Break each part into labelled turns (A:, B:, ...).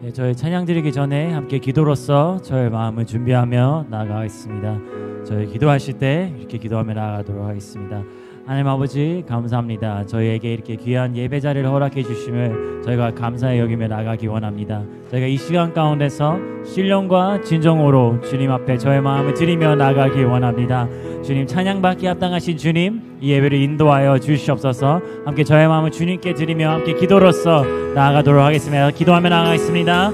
A: 네, 저희 찬양 드리기 전에 함께 기도로서 저의 마음을 준비하며 나아가겠습니다. 저희 기도하실 때 이렇게 기도하며 나아가도록 하겠습니다. 하나님 아버지 감사합니다. 저희에게 이렇게 귀한 예배 자리를 허락해 주심을 저희가 감사히 여기며 나가기 원합니다. 저희가 이 시간 가운데서 신령과 진정으로 주님 앞에 저의 마음을 드리며 나가기 원합니다. 주님 찬양받기 합당하신 주님, 이 예배를 인도하여 주시옵소서. 함께 저의 마음을 주님께 드리며 함께 기도로서 나아가도록 하겠습니다. 기도하며 나아가겠습니다.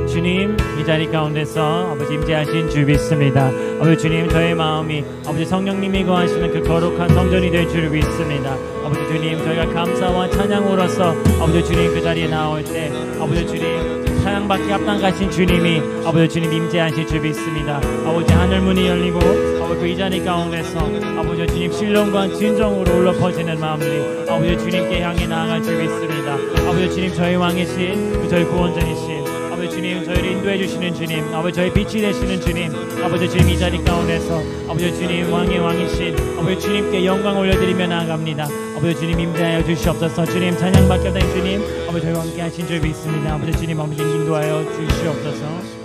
A: 주님, 이 자리 가운데서 아버지 임재하신 주 믿습니다. 아버지 주님, 저의 마음이 아버지 성령님이 거하시는 그 거룩한 성전이 될 줄 믿습니다. 아버지 주님, 저희가 감사와 찬양으로서 아버지 주님 그 자리에 나올 때 아버지 주님 찬양받기 합당하신 주님이 아버지 주님 임재하실 줄 믿습니다. 아버지 하늘문이 열리고 아버지 그 이 자리 가운데서 아버지 주님 신령과 진정으로 울려 퍼지는 마음이 아버지 주님께 향해 나아갈 줄 믿습니다. 아버지 주님, 저희 왕이신 저희 구원자이신 아버지 주님, 저희를 인도해 주시는 주님, 아버지 저희 빛이 되시는 주님, 아버지 주님 이 자리 가운데서 아버지 주님 왕의 왕이신 아버지 주님께 영광 올려드리며 나아갑니다. 아버지 주님 임재하여 주시옵소서. 주님 찬양받게 된 주님, 아버지 저희와 함께 하신 줄 믿습니다. 아버지 주님 아버지 인도하여 주시옵소서.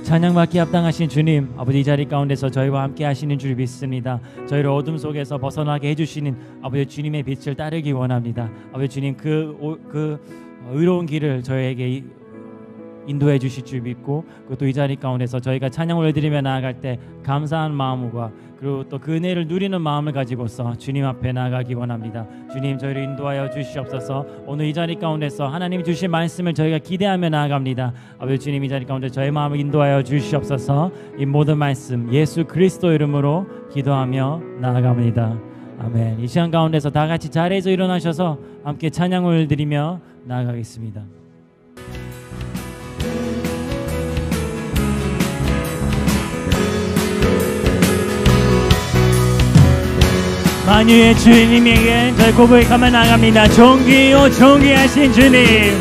A: 찬양받기 합당하신 주님, 아버지 이 자리 가운데서 저희와 함께 하시는 줄 믿습니다. 저희를 어둠 속에서 벗어나게 해주시는 아버지 주님의 빛을 따르기 원합니다. 아버지 주님 그 의로운 길을 저희에게 인도해 주실 줄 믿고, 또 이 자리 가운데서 저희가 찬양을 올려드리며 나아갈 때 감사한 마음과 그리고 또 그 은혜를 누리는 마음을 가지고서 주님 앞에 나아가기 원합니다. 주님, 저희를 인도하여 주시옵소서. 오늘 이 자리 가운데서 하나님이 주신 말씀을 저희가 기대하며 나아갑니다. 아버지 주님, 이 자리 가운데 저의 마음을 인도하여 주시옵소서. 이 모든 말씀 예수 그리스도 이름으로 기도하며 나아갑니다. 아멘. 이 시간 가운데서 다 같이 자리에서 일어나셔서 함께 찬양을 드리며 나아가겠습니다. 만유의 주님에게 저희 고백하며 나갑니다. 존귀요 존귀하신 주님,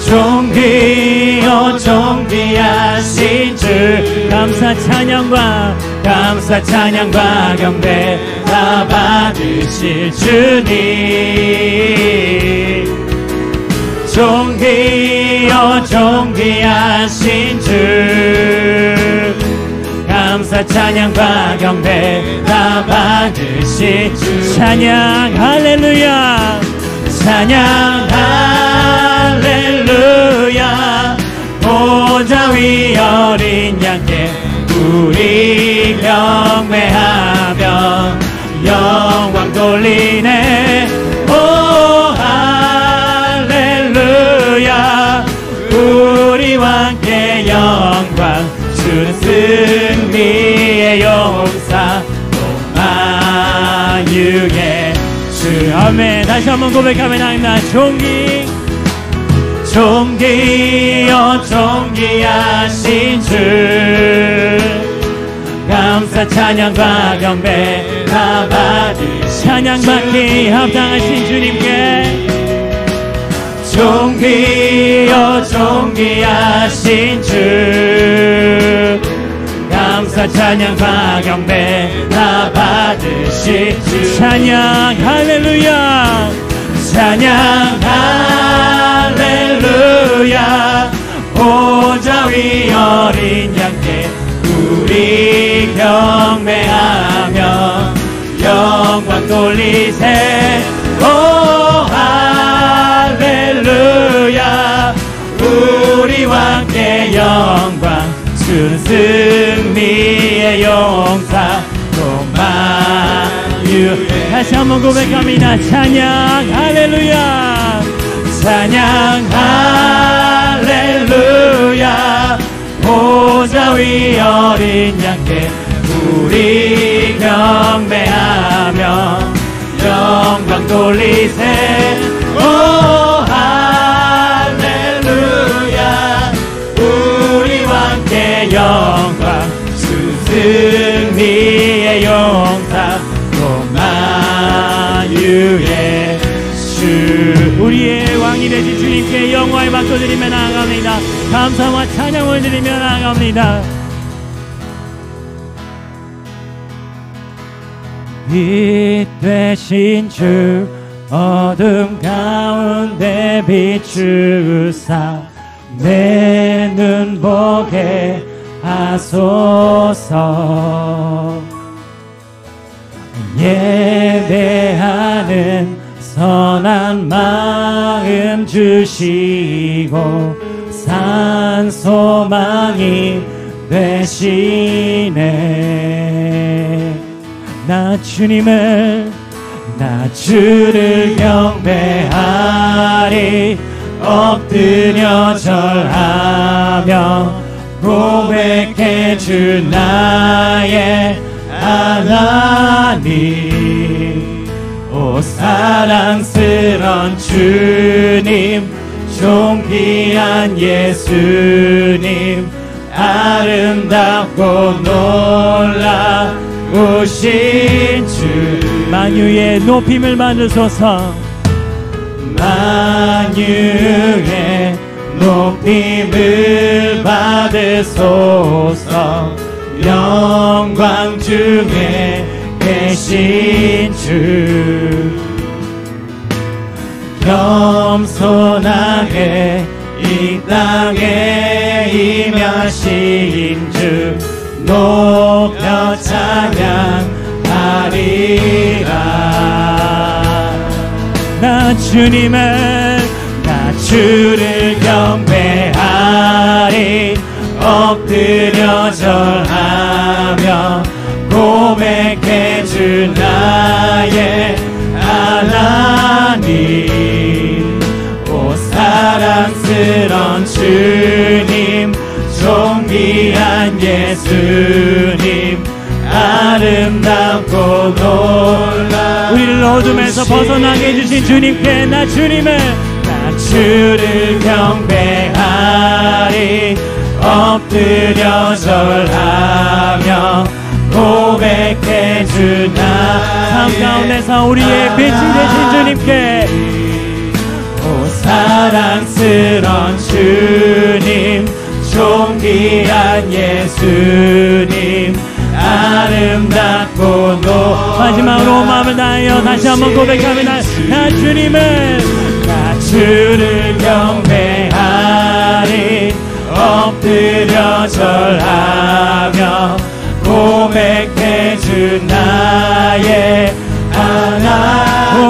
A: 존귀요 존귀하신 주, 감사 찬양과 경배 다 받으실 주님, 존귀요 존귀하신 주, 감사 찬양과 경배 다 받으실 주. 찬양 할렐루야, 찬양 할렐루야. 보좌 위 어린 양께 우리 경배하며 영광 돌리네. 오 할렐루야. 우리 왕께 영광 주는 승리의 용사 만유의 주. 아멘. 다시 한번 고백하며 나갑니다. 존귀요 존귀하신 주, 감사 찬양과 경배 다 받으신 찬양받기 합당하신 주님께, 존귀요 존귀하신 주, 감사 찬양과 경배 다 받으신 주. 찬양 할렐루야, 찬양 할렐루야. 보좌 위 어린 양께 우리 경배하며 영광 돌리세. 오 할렐루야. 우리 왕께 영광 주는 승리의 용사 만유. 다시 한번 고백합니다. 찬양 할렐루야, 찬양 할렐루야. 보좌 위 어린 양께 우리 경배하며 영광 돌리세. 오 할렐루야. 우리 왕께 영광 주 승리의 용사 만유의 주. 우리의 왕이 되신 주님께 영광을 박수드리며 나아갑니다. 감사와 찬양을 드리며 나아갑니다. 빛 되신 주 어둠 가운데 비추사 내 눈 보게 하소서. 예배하는 선한 마음 주시고 산 소망이 되시네. 나 주를 경배하리. 엎드려 절하며 고백해 주 나의 하나님. 오 사랑스런 주님, 존귀한 예수님, 아름답고 놀라우신 주. 만유의 높임을 받으소서. 만유의 높임을 받으소서. 영광 중에 계신 주. 겸손하게 이 땅에 임하신 주 높여 찬양하리라. 나 주를 경배하리. 엎드려 절하며 고백해 주 나의 하나님. 오 사랑스런 주님, 존귀한 예수님, 아름답고 놀라. 우리를 어둠에서 벗어나게 해주신 주님께 나 주를 경배하리. 엎드려 절하며 고백해 주 나. 삶 가운데서 우리의 빛이 되신 주님께. 오 사랑스런 주님, 존귀한 예수님, 아름답고 마지막으로 마음을 다하여 다시 한번 고백합니다. 나 주를 경배하리. 엎드려 절하며 고백해 주 나의 하나님.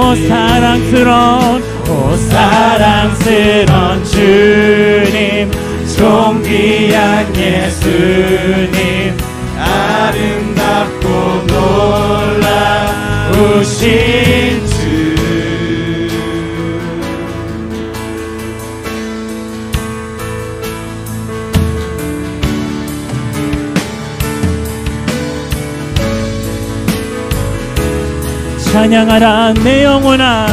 A: 오 사랑스런 주님, 존귀한 예수님, 아름답고 놀라우신 주. 찬양하라 내 영혼아.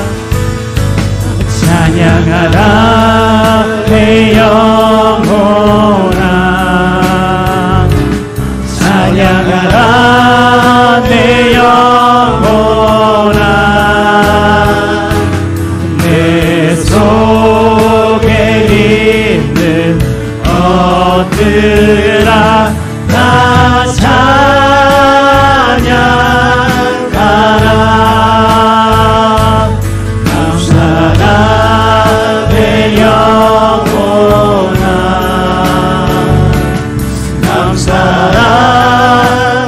A: 찬양하라 내 영혼아. 찬양하라 내 영혼아. 내 속에 있는 얻으라 나 찬양하라. 감사라 내 영혼아. 감사라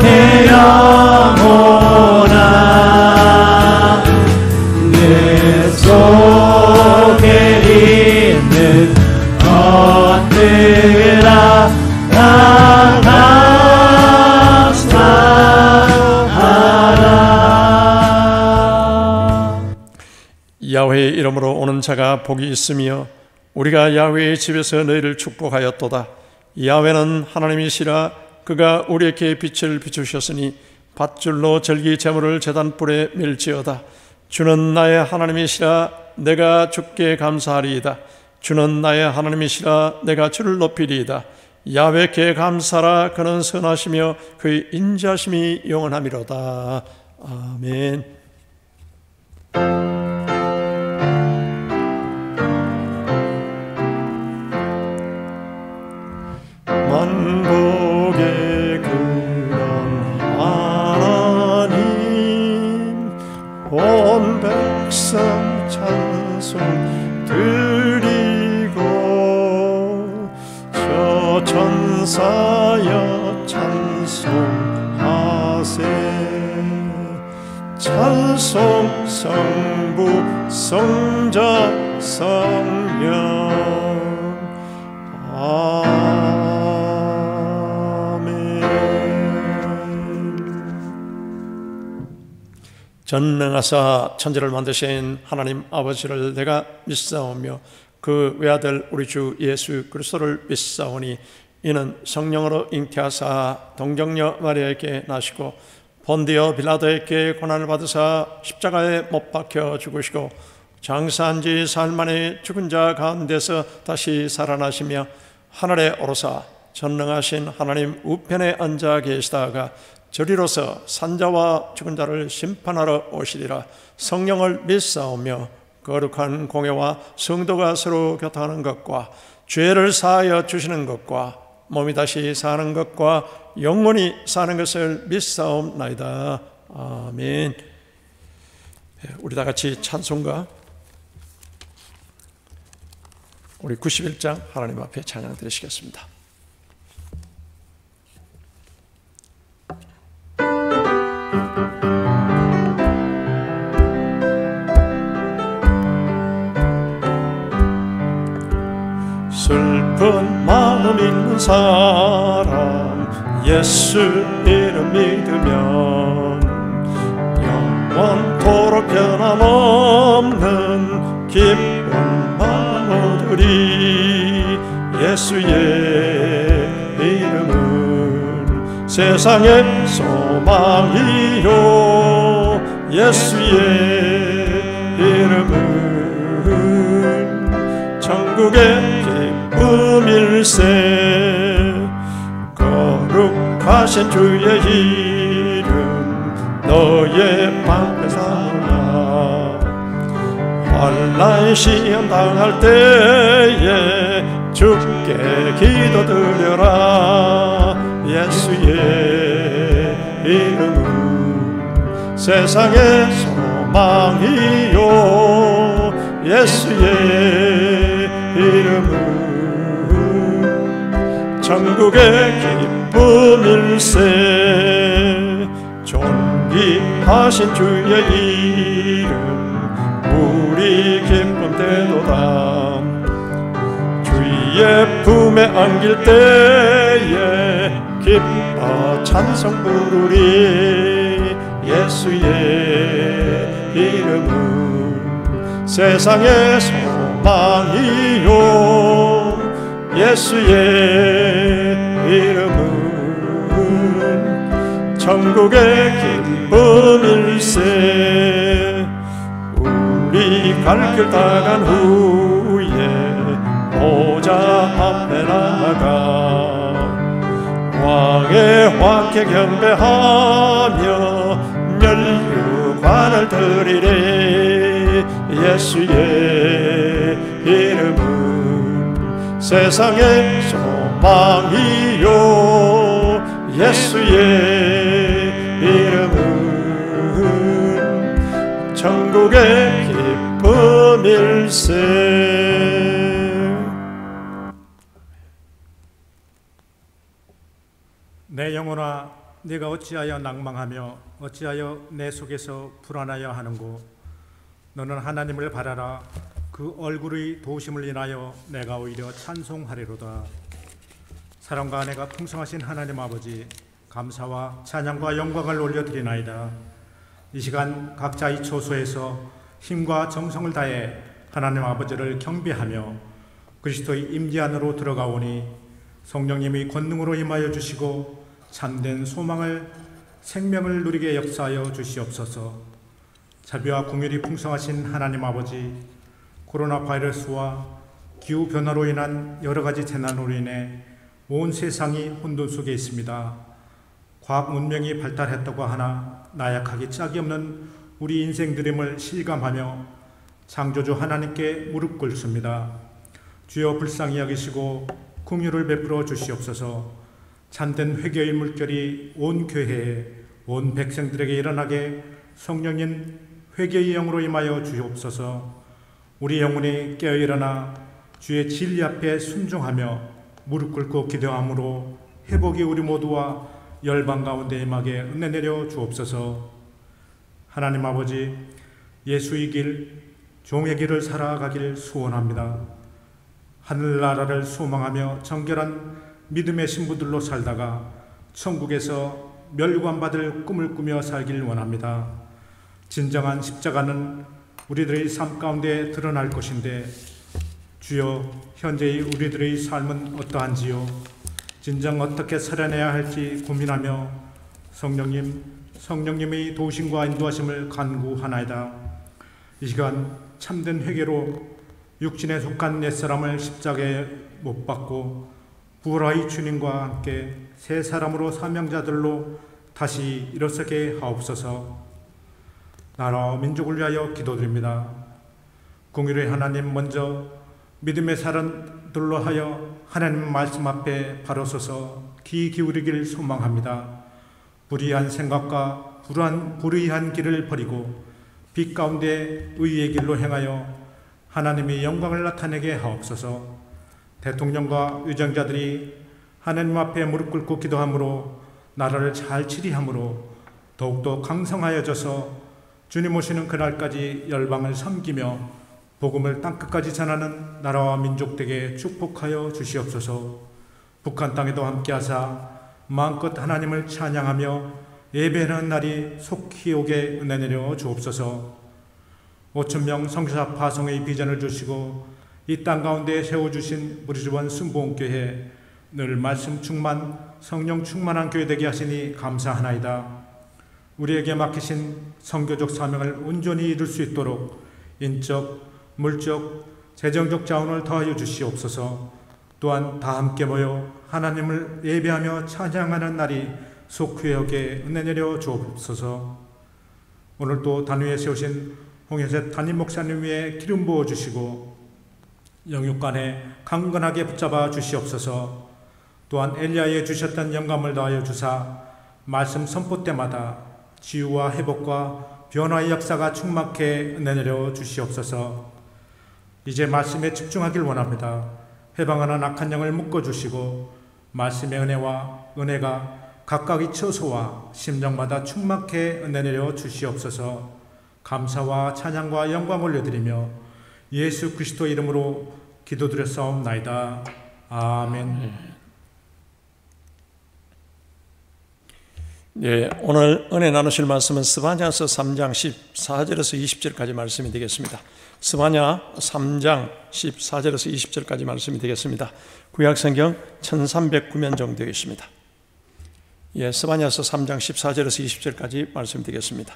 A: 내 영혼아. 내 속에 있는 것들아 다 감사하라.
B: 야훼의 이름으로 오는 자가 복이 있으며 우리가 야훼의 집에서 너희를 축복하였도다. 야훼는 하나님이시라. 그가 우리에게 빛을 비추셨으니 밧줄로 절기 제물을 제단불에 밀지어다. 주는 나의 하나님이시라. 내가 주께 감사하리이다. 주는 나의 하나님이시라. 내가 주를 높이리이다. 야훼께 감사라. 그는 선하시며 그의 인자심이 영원하미로다. 아멘. 만복의 근원 하나님, 온 백성 찬송 드리고 저 천사여 찬송하세. 찬송 성부 성자 성령 아멘. 전능하사 천지를 만드신 하나님 아버지를 내가 믿사오며 그 외아들 우리 주 예수 그리스도를 믿사오니 이는 성령으로 잉태하사 동정녀 마리아에게 나시고 본디오 빌라도에게 고난을 받으사 십자가에 못 박혀 죽으시고 장사한 지 사흘 만에 죽은 자 가운데서 다시 살아나시며 하늘에 오르사 전능하신 하나님 우편에 앉아 계시다가 저리로서 산자와 죽은 자를 심판하러 오시리라. 성령을 믿사오며 거룩한 공예와 성도가 서로 교통하는 것과 죄를 사하여 주시는 것과 몸이 다시 사는 것과 영원히 사는 것을 믿사옵나이다. 아멘. 우리 다 같이 찬송가 우리 91장 하나님 앞에 찬양 드리시겠습니다. 슬픈 마음 있는 사람 예수 이름 믿으면 영원토록 변함없는 기쁜 마음 얻으리. 예수의 이름은 세상의 소망이요 예수의 이름은 천국의 기쁨일세. 거룩하신 주의 이름 너의 방패 삼아 환난 시험 당할 때에 주께 기도드려라. 예수의 이름은 세상의 소망이요 예수의 이름은 천국의 기쁨일세. 존귀하신 주의 이름 우리 기쁨 되도다. 주의 품에 안길 때에 기뻐 찬송 부르리. 예수의 이름은 세상의 소망이요 예수의 이름은 천국의 기쁨일세. 우리 갈 길 다 간 후에 보좌 앞에 나가 왕의 왕께 경배하며 면류관을 드리리. 예수의 이름은 세상의 소망이요 예수의 이름은 천국의 기쁨일세.
C: 내 영혼아 네가 어찌하여 낭망하며 어찌하여 내 속에서 불안하여 하는고. 너는 하나님을 바라라. 그 얼굴의 도우심을 인하여 내가 오히려 찬송하리로다. 사랑과 은혜가 풍성하신 하나님 아버지, 감사와 찬양과 영광을 올려드리나이다. 이 시간 각자의 처소에서 힘과 정성을 다해 하나님 아버지를 경배하며 그리스도의 임재 안으로 들어가오니 성령님의 권능으로 임하여 주시고 참된 소망을 생명을 누리게 역사하여 주시옵소서. 자비와 긍휼이 풍성하신 하나님 아버지, 코로나 바이러스와 기후변화로 인한 여러 가지 재난으로 인해 온 세상이 혼돈 속에 있습니다. 과학 문명이 발달했다고 하나 나약하기 짝이 없는 우리 인생 드림을 실감하며 창조주 하나님께 무릎 꿇습니다. 주여 불쌍히 여기시고 긍휼을 베풀어 주시옵소서. 참된 회개의 물결이 온 교회에 온 백성들에게 일어나게 성령님 회개의 영으로 임하여 주옵소서. 우리 영혼이 깨어일어나 주의 진리 앞에 순종하며 무릎 꿇고 기도함으로 회복이 우리 모두와 열방 가운데 임하게 은혜 내려 주옵소서. 하나님 아버지, 예수의 길, 종의 길을 살아가길 소원합니다. 하늘나라를 소망하며 정결한 믿음의 신부들로 살다가 천국에서 멸관받을 꿈을 꾸며 살길 원합니다. 진정한 십자가는 우리들의 삶 가운데 드러날 것인데, 주여, 현재의 우리들의 삶은 어떠한지요? 진정 어떻게 살아내야 할지 고민하며 성령님의 도우심과 인도하심을 간구하나이다. 이 시간 참된 회개로 육신에 속한 옛사람을 십자가에 못 박고 부활의 주님과 함께 새 사람으로 사명자들로 다시 일어서게 하옵소서. 나라와 민족을 위하여 기도드립니다. 공의의 하나님, 먼저 믿음의 사람들로 하여 하나님 말씀 앞에 바로 서서 귀 기울이길 소망합니다. 불의한 생각과 불의한 길을 버리고 빛 가운데 의의 길로 행하여 하나님의 영광을 나타내게 하옵소서. 대통령과 위정자들이 하나님 앞에 무릎 꿇고 기도함으로 나라를 잘 치리함으로 더욱더 강성하여져서 주님 오시는 그날까지 열방을 섬기며 복음을 땅끝까지 전하는 나라와 민족 되게 축복하여 주시옵소서. 북한 땅에도 함께하사 마음껏 하나님을 찬양하며 예배하는 날이 속히 오게 은혜 내려 주옵소서. 5,000명 선교사 파송의 비전을 주시고 이 땅 가운데 세워주신 우리 주원 순복음교회 늘 말씀 충만, 성령 충만한 교회 되게 하시니 감사하나이다. 우리에게 맡기신 선교적 사명을 온전히 이룰 수 있도록 인적, 물적, 재정적 자원을 더하여 주시옵소서. 또한 다 함께 모여 하나님을 예배하며 찬양하는 날이 속히 오게 은혜 내려 주옵소서. 오늘도 단위에 세우신 홍혜셋 담임 목사님 위에 기름 부어 주시고 영육간에 강건하게 붙잡아 주시옵소서. 또한 엘리야에 주셨던 영감을 더하여 주사 말씀 선포 때마다 치유와 회복과 변화의 역사가 충만케 은혜 내려 주시옵소서. 이제 말씀에 집중하길 원합니다. 해방하는 악한 영을 묶어주시고 말씀의 은혜가 각각의 처소와 심령마다 충만케 은혜 내려 주시옵소서. 감사와 찬양과 영광 올려드리며 예수 그리스도 이름으로 기도드렸사옵나이다. 아멘.
B: 네, 오늘 은혜 나누실 말씀은 스바냐서 3장 14절에서 20절까지 말씀이 되겠습니다. 스바냐 3장 14절에서 20절까지 말씀이 되겠습니다. 구약성경 1309면 정도 되겠습니다. 예, 스바냐서 3장 14절에서 20절까지 말씀이 되겠습니다.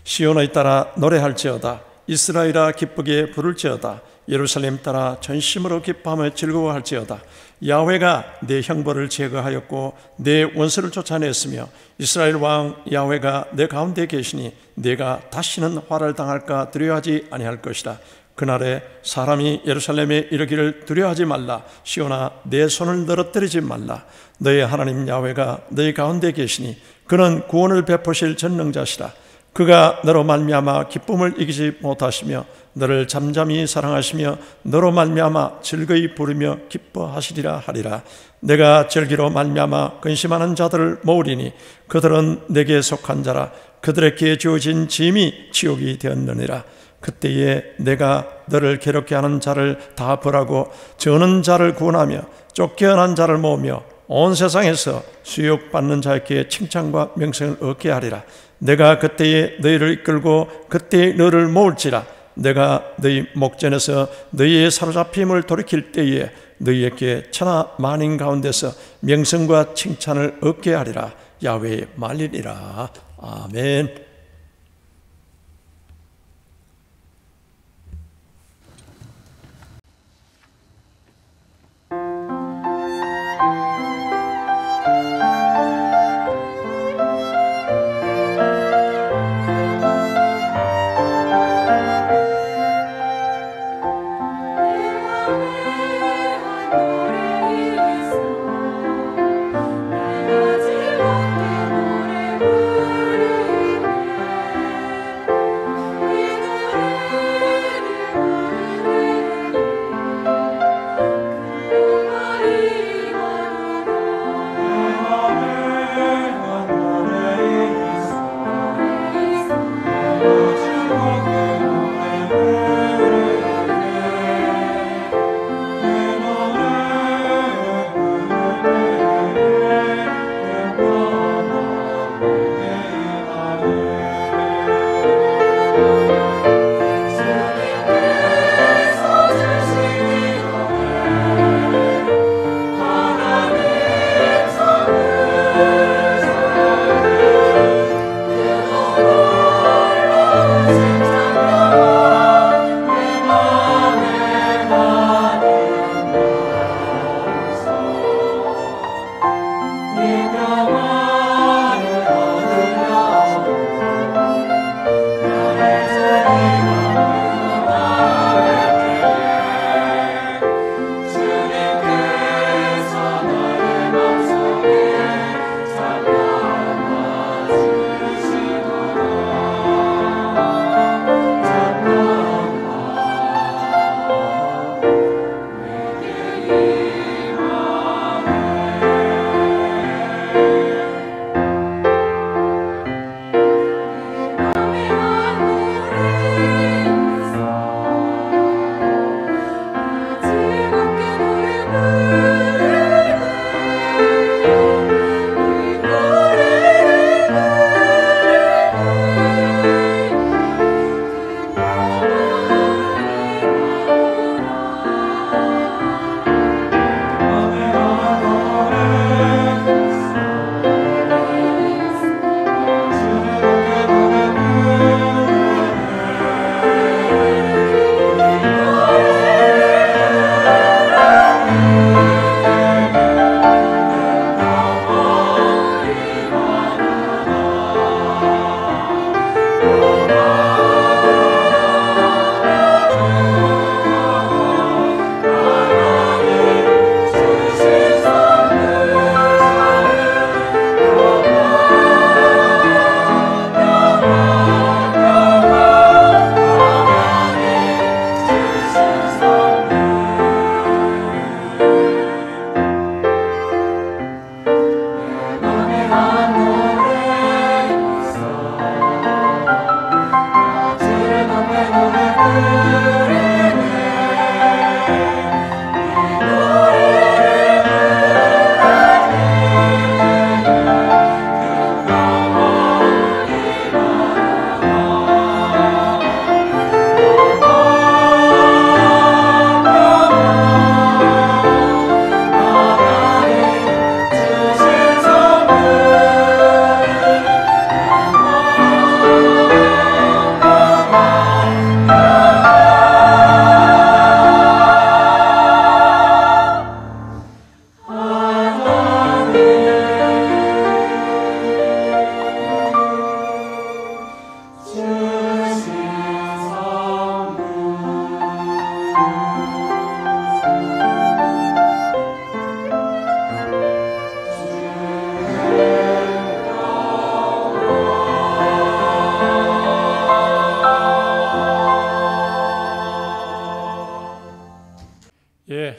B: 시온의 따라 노래할지어다. 이스라엘아 기쁘게 부를지어다. 예루살렘 따라 전심으로 기뻐하며 즐거워할지어다. 야훼가 내 형벌을 제거하였고 내 원수를 쫓아냈으며 이스라엘 왕 야훼가 내 가운데 계시니 내가 다시는 화를 당할까 두려워하지 아니할 것이다. 그날에 사람이 예루살렘에 이르기를 두려워하지 말라. 시온아 내 손을 늘어뜨리지 말라. 너의 하나님 야훼가 너희 가운데 계시니 그는 구원을 베푸실 전능자시라. 그가 너로 말미암아 기쁨을 이기지 못하시며 너를 잠잠히 사랑하시며 너로 말미암아 즐거이 부르며 기뻐하시리라 하리라. 내가 절기로 말미암아 근심하는 자들을 모으리니 그들은 내게 속한 자라. 그들에게 주어진 짐이 지옥이 되었느니라. 그때에 내가 너를 괴롭게 하는 자를 다 벌하고 저는 자를 구원하며 쫓겨난 자를 모으며 온 세상에서 수욕받는 자에게 칭찬과 명성을 얻게 하리라. 내가 그때에 너희를 이끌고 그때에 너를 모을지라. 내가 너희 목전에서 너희의 사로잡힘을 돌이킬 때에 너희에게 천하 만인 가운데서 명성과 칭찬을 얻게 하리라. 야훼의 말이니라. 아멘.
D: 즐겁게 노래 부르리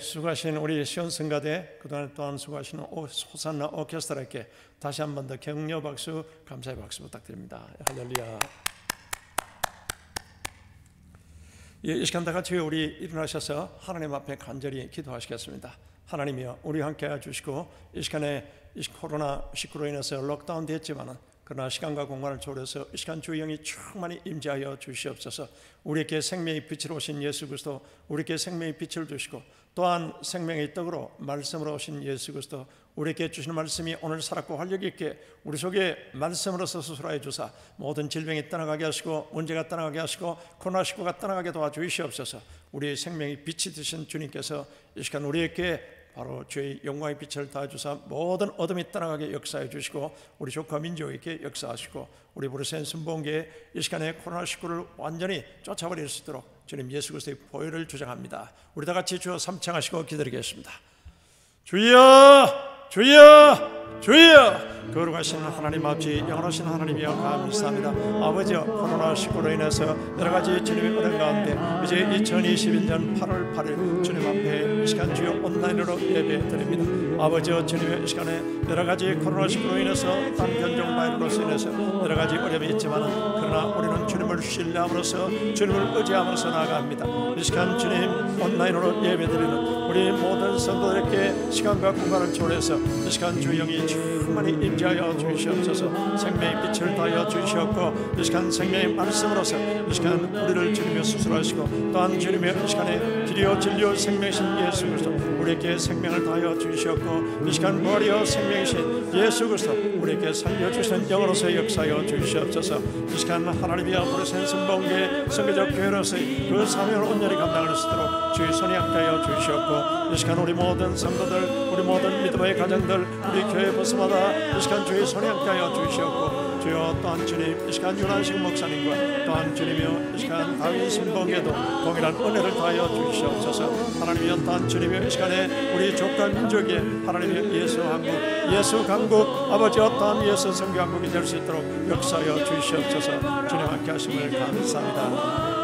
B: 수고하신 우리 시온 성가대, 그동안 또한 수고하시는 호산나 오케스트라께 다시 한 번 더 격려 박수, 감사의 박수 부탁드립니다. 할렐루야. 이 시간 다 같이 우리 일어나셔서 하나님 앞에 간절히 기도하시겠습니다. 하나님이여, 우리 함께 해주시고, 이 시간에 이 코로나19로 인해서 록다운 됐지만은 그러나 시간과 공간을 초월해서 이 시간 주의 영이 충만히 임재하여 주시옵소서. 우리에게 생명의 빛으로 오신 예수 그리스도, 우리에게 생명의 빛을 주시고, 또한 생명의 떡으로 말씀으로 오신 예수 그리스도, 우리에게 주시는 말씀이 오늘 살았고 활력이 있게 우리 속에 말씀으로서 수술하여 주사 모든 질병이 떠나가게 하시고 문제가 떠나가게 하시고 코로나19가 떠나가게 도와주시옵소서. 우리의 생명의 빛이 되신 주님께서 이 시간 우리에게 바로 주의 영광의 빛을 다주사 모든 어둠이 떠나가게 역사해 주시고, 우리 조카 민족에게 역사하시고, 우리 브르센 순복음교회 이 시간에 코로나19를 완전히 쫓아버릴 수 있도록 주님 예수 그리스도의 보혈을 주장합니다. 우리 다 같이 주여 삼창하시고 기다리겠습니다. 주여, 주여, 주여. 거룩하신 하나님 아버지, 영원하신 하나님이여 감사합니다. 아버지여, 코로나19로 인해서 여러가지 주님의 은혜 가운데 이제 2021년 8월 8일 주님 앞에 이 시간 주여 온라인으로 예배 드립니다. 아버지여, 주님의 이 시간에 여러가지 코로나19로 인해서 단 변종 바이러스로 인해서 여러가지 어려움이 있지만 그러나 우리는 주님을 신뢰함으로써 주님을 의지함으로써 나아갑니다. 이 시간 주님 온라인으로 예배 드리는 우리 모든 성도들에게 시간과 공간을 초월해서 이 시간 주의 영이 충만히 임재하여 주시옵소서. 생명의 빛을 다하여 주시옵고, 이 시간 생명의 말씀으로서 이 시간 우리를 주님의 수술하시고, 또한 주님의 이 시간에 길이요 진리요 생명이신 예수 그리스도 우리에게 생명을 다하여 주시옵고, 이 시간 머리요 생명이신 예수 그리스도 우리에게 살려주시는 영으로서 역사하여 주시옵소서. 이 시간 하나님이여, 브르센 순복음교회 선교적 교회로서의 그 사명을 온전히 감당할 수 있도록 주의 손이 함께하여 주시옵고, 이 시간 우리 모든 성도들, 우리 모든 믿음의 가정들, 우리 교회 부서마다 이 시간 주의 손에 함께하여 주시옵고, 주여 또한 주님 이 시간 윤한식 목사님과 또한 주님이여 이 시간 다윈 신봉에도 동일한 은혜를 다하여 주시옵소서. 하나님이여, 또한 주님이여 이 시간에 우리 조카 민족의 하나님이여 예수 한국, 예수 강국, 아버지여 또한 예수 선교 한국이 될 수 있도록 역사하여 주시옵소서. 주님 함께 하심을 감사합니다.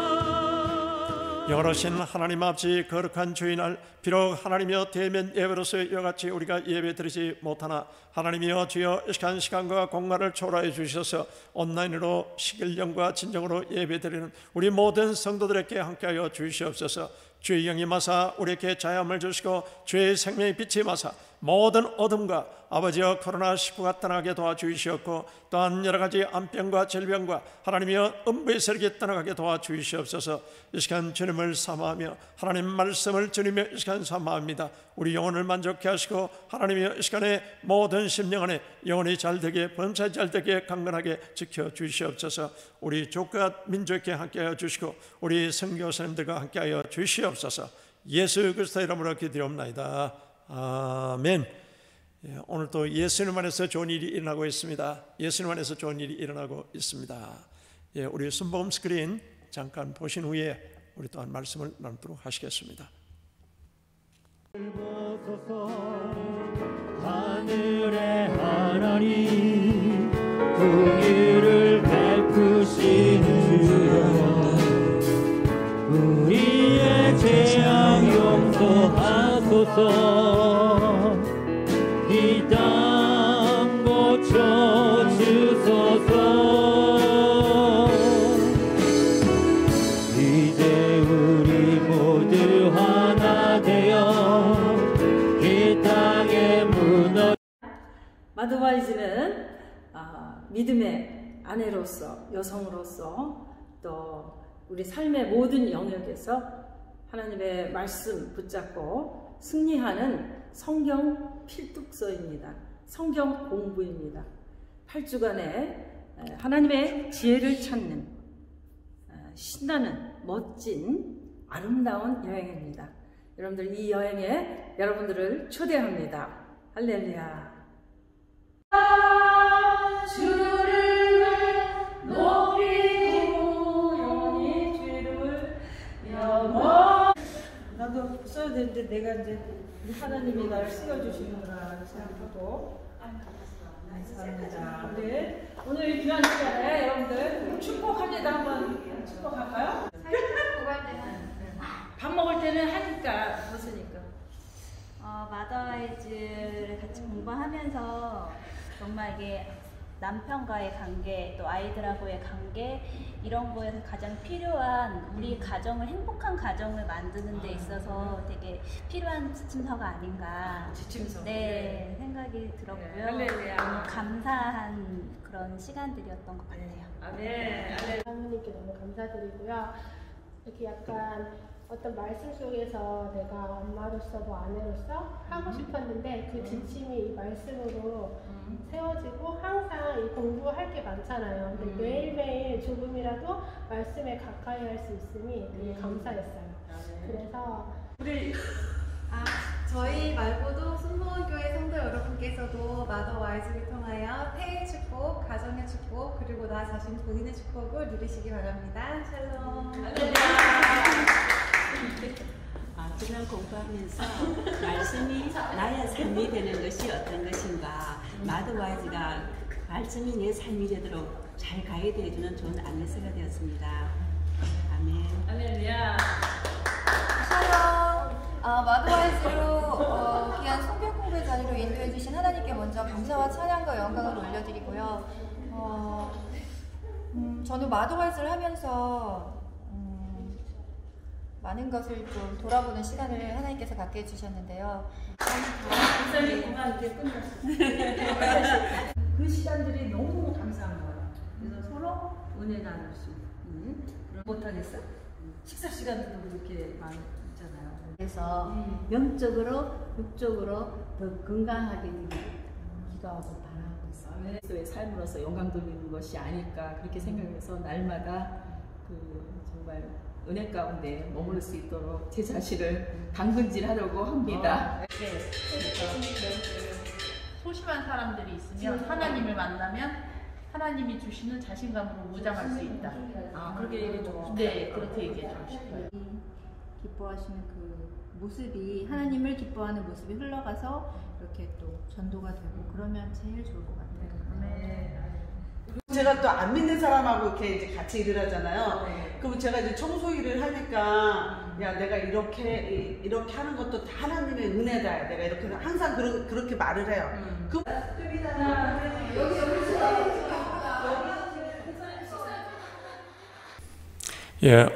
B: 영원하신 하나님 아버지, 거룩한 주의날 비록 하나님이여 대면 예배로서 이와같이 우리가 예배드리지 못하나 하나님이여 주여 이 시간과 공간을 초월하여 주셔서 온라인으로 식일령과 진정으로 예배드리는 우리 모든 성도들에게 함께하여 주시옵소서. 주의 영이 마사 우리에게 자유함을 주시고 주의 생명의 빛이 마사 모든 어둠과 아버지여 코로나19가 떠나게 도와주시옵고, 또한 여러가지 암병과 질병과 하나님이여 음부의 세력이 떠나가게 도와주시옵소서. 이 시간 주님을 사모하며 하나님 말씀을 주님의 이 시간 사모합니다. 우리 영혼을 만족케 하시고 하나님이여 이 시간에 모든 심령 안에 영혼이 잘되게 범사에 잘되게 강건하게 지켜주시옵소서. 우리 조카 민족에게 함께하여 주시고 우리 선교사님들과 함께하여 주시옵소서. 예수 그리스도의 이름으로 기도드리옵나이다. 아멘. 오늘 또 예수님 안에서 좋은 일이 일어나고 있습니다. 예수님 안에서 좋은 일이 일어나고 있습니다. 우리 순복음 스크린 잠깐 보신 후에 우리 또한 말씀을 나누도록 하시겠습니다.
A: 하늘의 하나님, 긍휼을 베푸시는 주여, 우리의 죄악 용서하소서. 이 땅 고쳐주소서. 이제 우리 모두 하나 되어 이 땅에 무너.
D: 마드와이즈는 믿음의 아내로서, 여성으로서, 또 우리 삶의 모든 영역에서 하나님의 말씀 붙잡고 승리하는 성경 필독서입니다. 성경 공부입니다. 8주간의 하나님의 지혜를 찾는 신나는 멋진 아름다운 여행입니다. 여러분들 이 여행에 여러분들을 초대합니다. 할렐루야. 주를 높이고 영원히 주를 영원. 나도 써야 되는데 내가 이제 하나님이 나를 쓰여주시는구나 생각하고 감사합니다. 네. 오늘 귀한 시간에 여러분들 축복합니다. 한번 축복할까요? 밥 먹을 때는 하니까 벗으니까
E: 살면서 정말 이게 남편과의 관계, 또 아이들하고의 관계, 이런 거에서 가장 필요한 우리 가정을, 행복한 가정을 만드는 데 있어서 되게 필요한 지침서가 아닌가.
D: 지침서.
E: 네, 생각이 들었고요.
D: 할렐루야.
E: 너무 감사한 그런 시간들이었던 것 같아요.
D: 아멘.
F: 사모님께 너무 감사드리고요. 이렇게 약간 어떤 말씀 속에서 내가 엄마로서 뭐 아내로서 하고 싶었는데 그 지침이 이 말씀으로 세워지고 항상 이 공부할 게 많잖아요. 근데 매일매일 조금이라도 말씀에 가까이 할 수 있으니 되게 감사했어요. 그래서
G: 저희 말고도 순복음교회 성도 여러분께서도 마더 와이즈를 통하여 태의 축복, 가정의 축복, 그리고 나 자신 본인의 축복을 누리시기 바랍니다. 샬롬.
H: 그냥 공부하면서 말씀이 나의 삶이 되는 것이 어떤 것인가, 마더와이즈가 말씀이 내 삶이 되도록 잘 가이드해주는 좋은 안내서가 되었습니다. 아멘.
D: 할렐루야.
G: 샬롬. 마더와이즈로 귀한 성경 공부의 자리로 인도해 주신 하나님께 먼저 감사와 찬양과 영광을 올려드리고요. 저는 마더와이즈를 하면서 많은 것을 좀 돌아보는 시간을 하나님께서 갖게 해주셨는데요.
D: 목사님만 이제 끝났어요. 그 시간들이 너무 감사한 거예요. 그래서 서로 은혜 나눌 수 있는 그런 못하겠어? 식사 시간도 그렇게 많이 있잖아요.
I: 그래서 영적으로, 육적으로 더 건강하게 기도하고 바라고 있어요.
J: 그리스도의 삶으로서 영광 돌리는 것이 아닐까 그렇게 생각해서 날마다 정말 은혜 가운데 머무를 수 있도록 제 자신을 당근질하려고 합니다.
K: 소심한 사람들이 있으면 하나님을 만나면 하나님이 주시는 자신감으로 무장할 수 있다.
D: 그렇게 얘기해 주고
K: 네, 그렇게 얘기해 주고 싶어요.
G: 기뻐하시는 그 모습이, 하나님을 기뻐하는 모습이 흘러가서 이렇게 또 전도가 되고 그러면 제일 좋을 것 같아요.
L: 제가 또 안 믿는 사람하고 이렇게 이제 같이 일을 하잖아요. 그럼 제가 이제 청소 일을 하니까 야, 내가 이렇게 하는 것도 다 하나님의 은혜다. 내가 이렇게 항상 그렇게 말을 해요.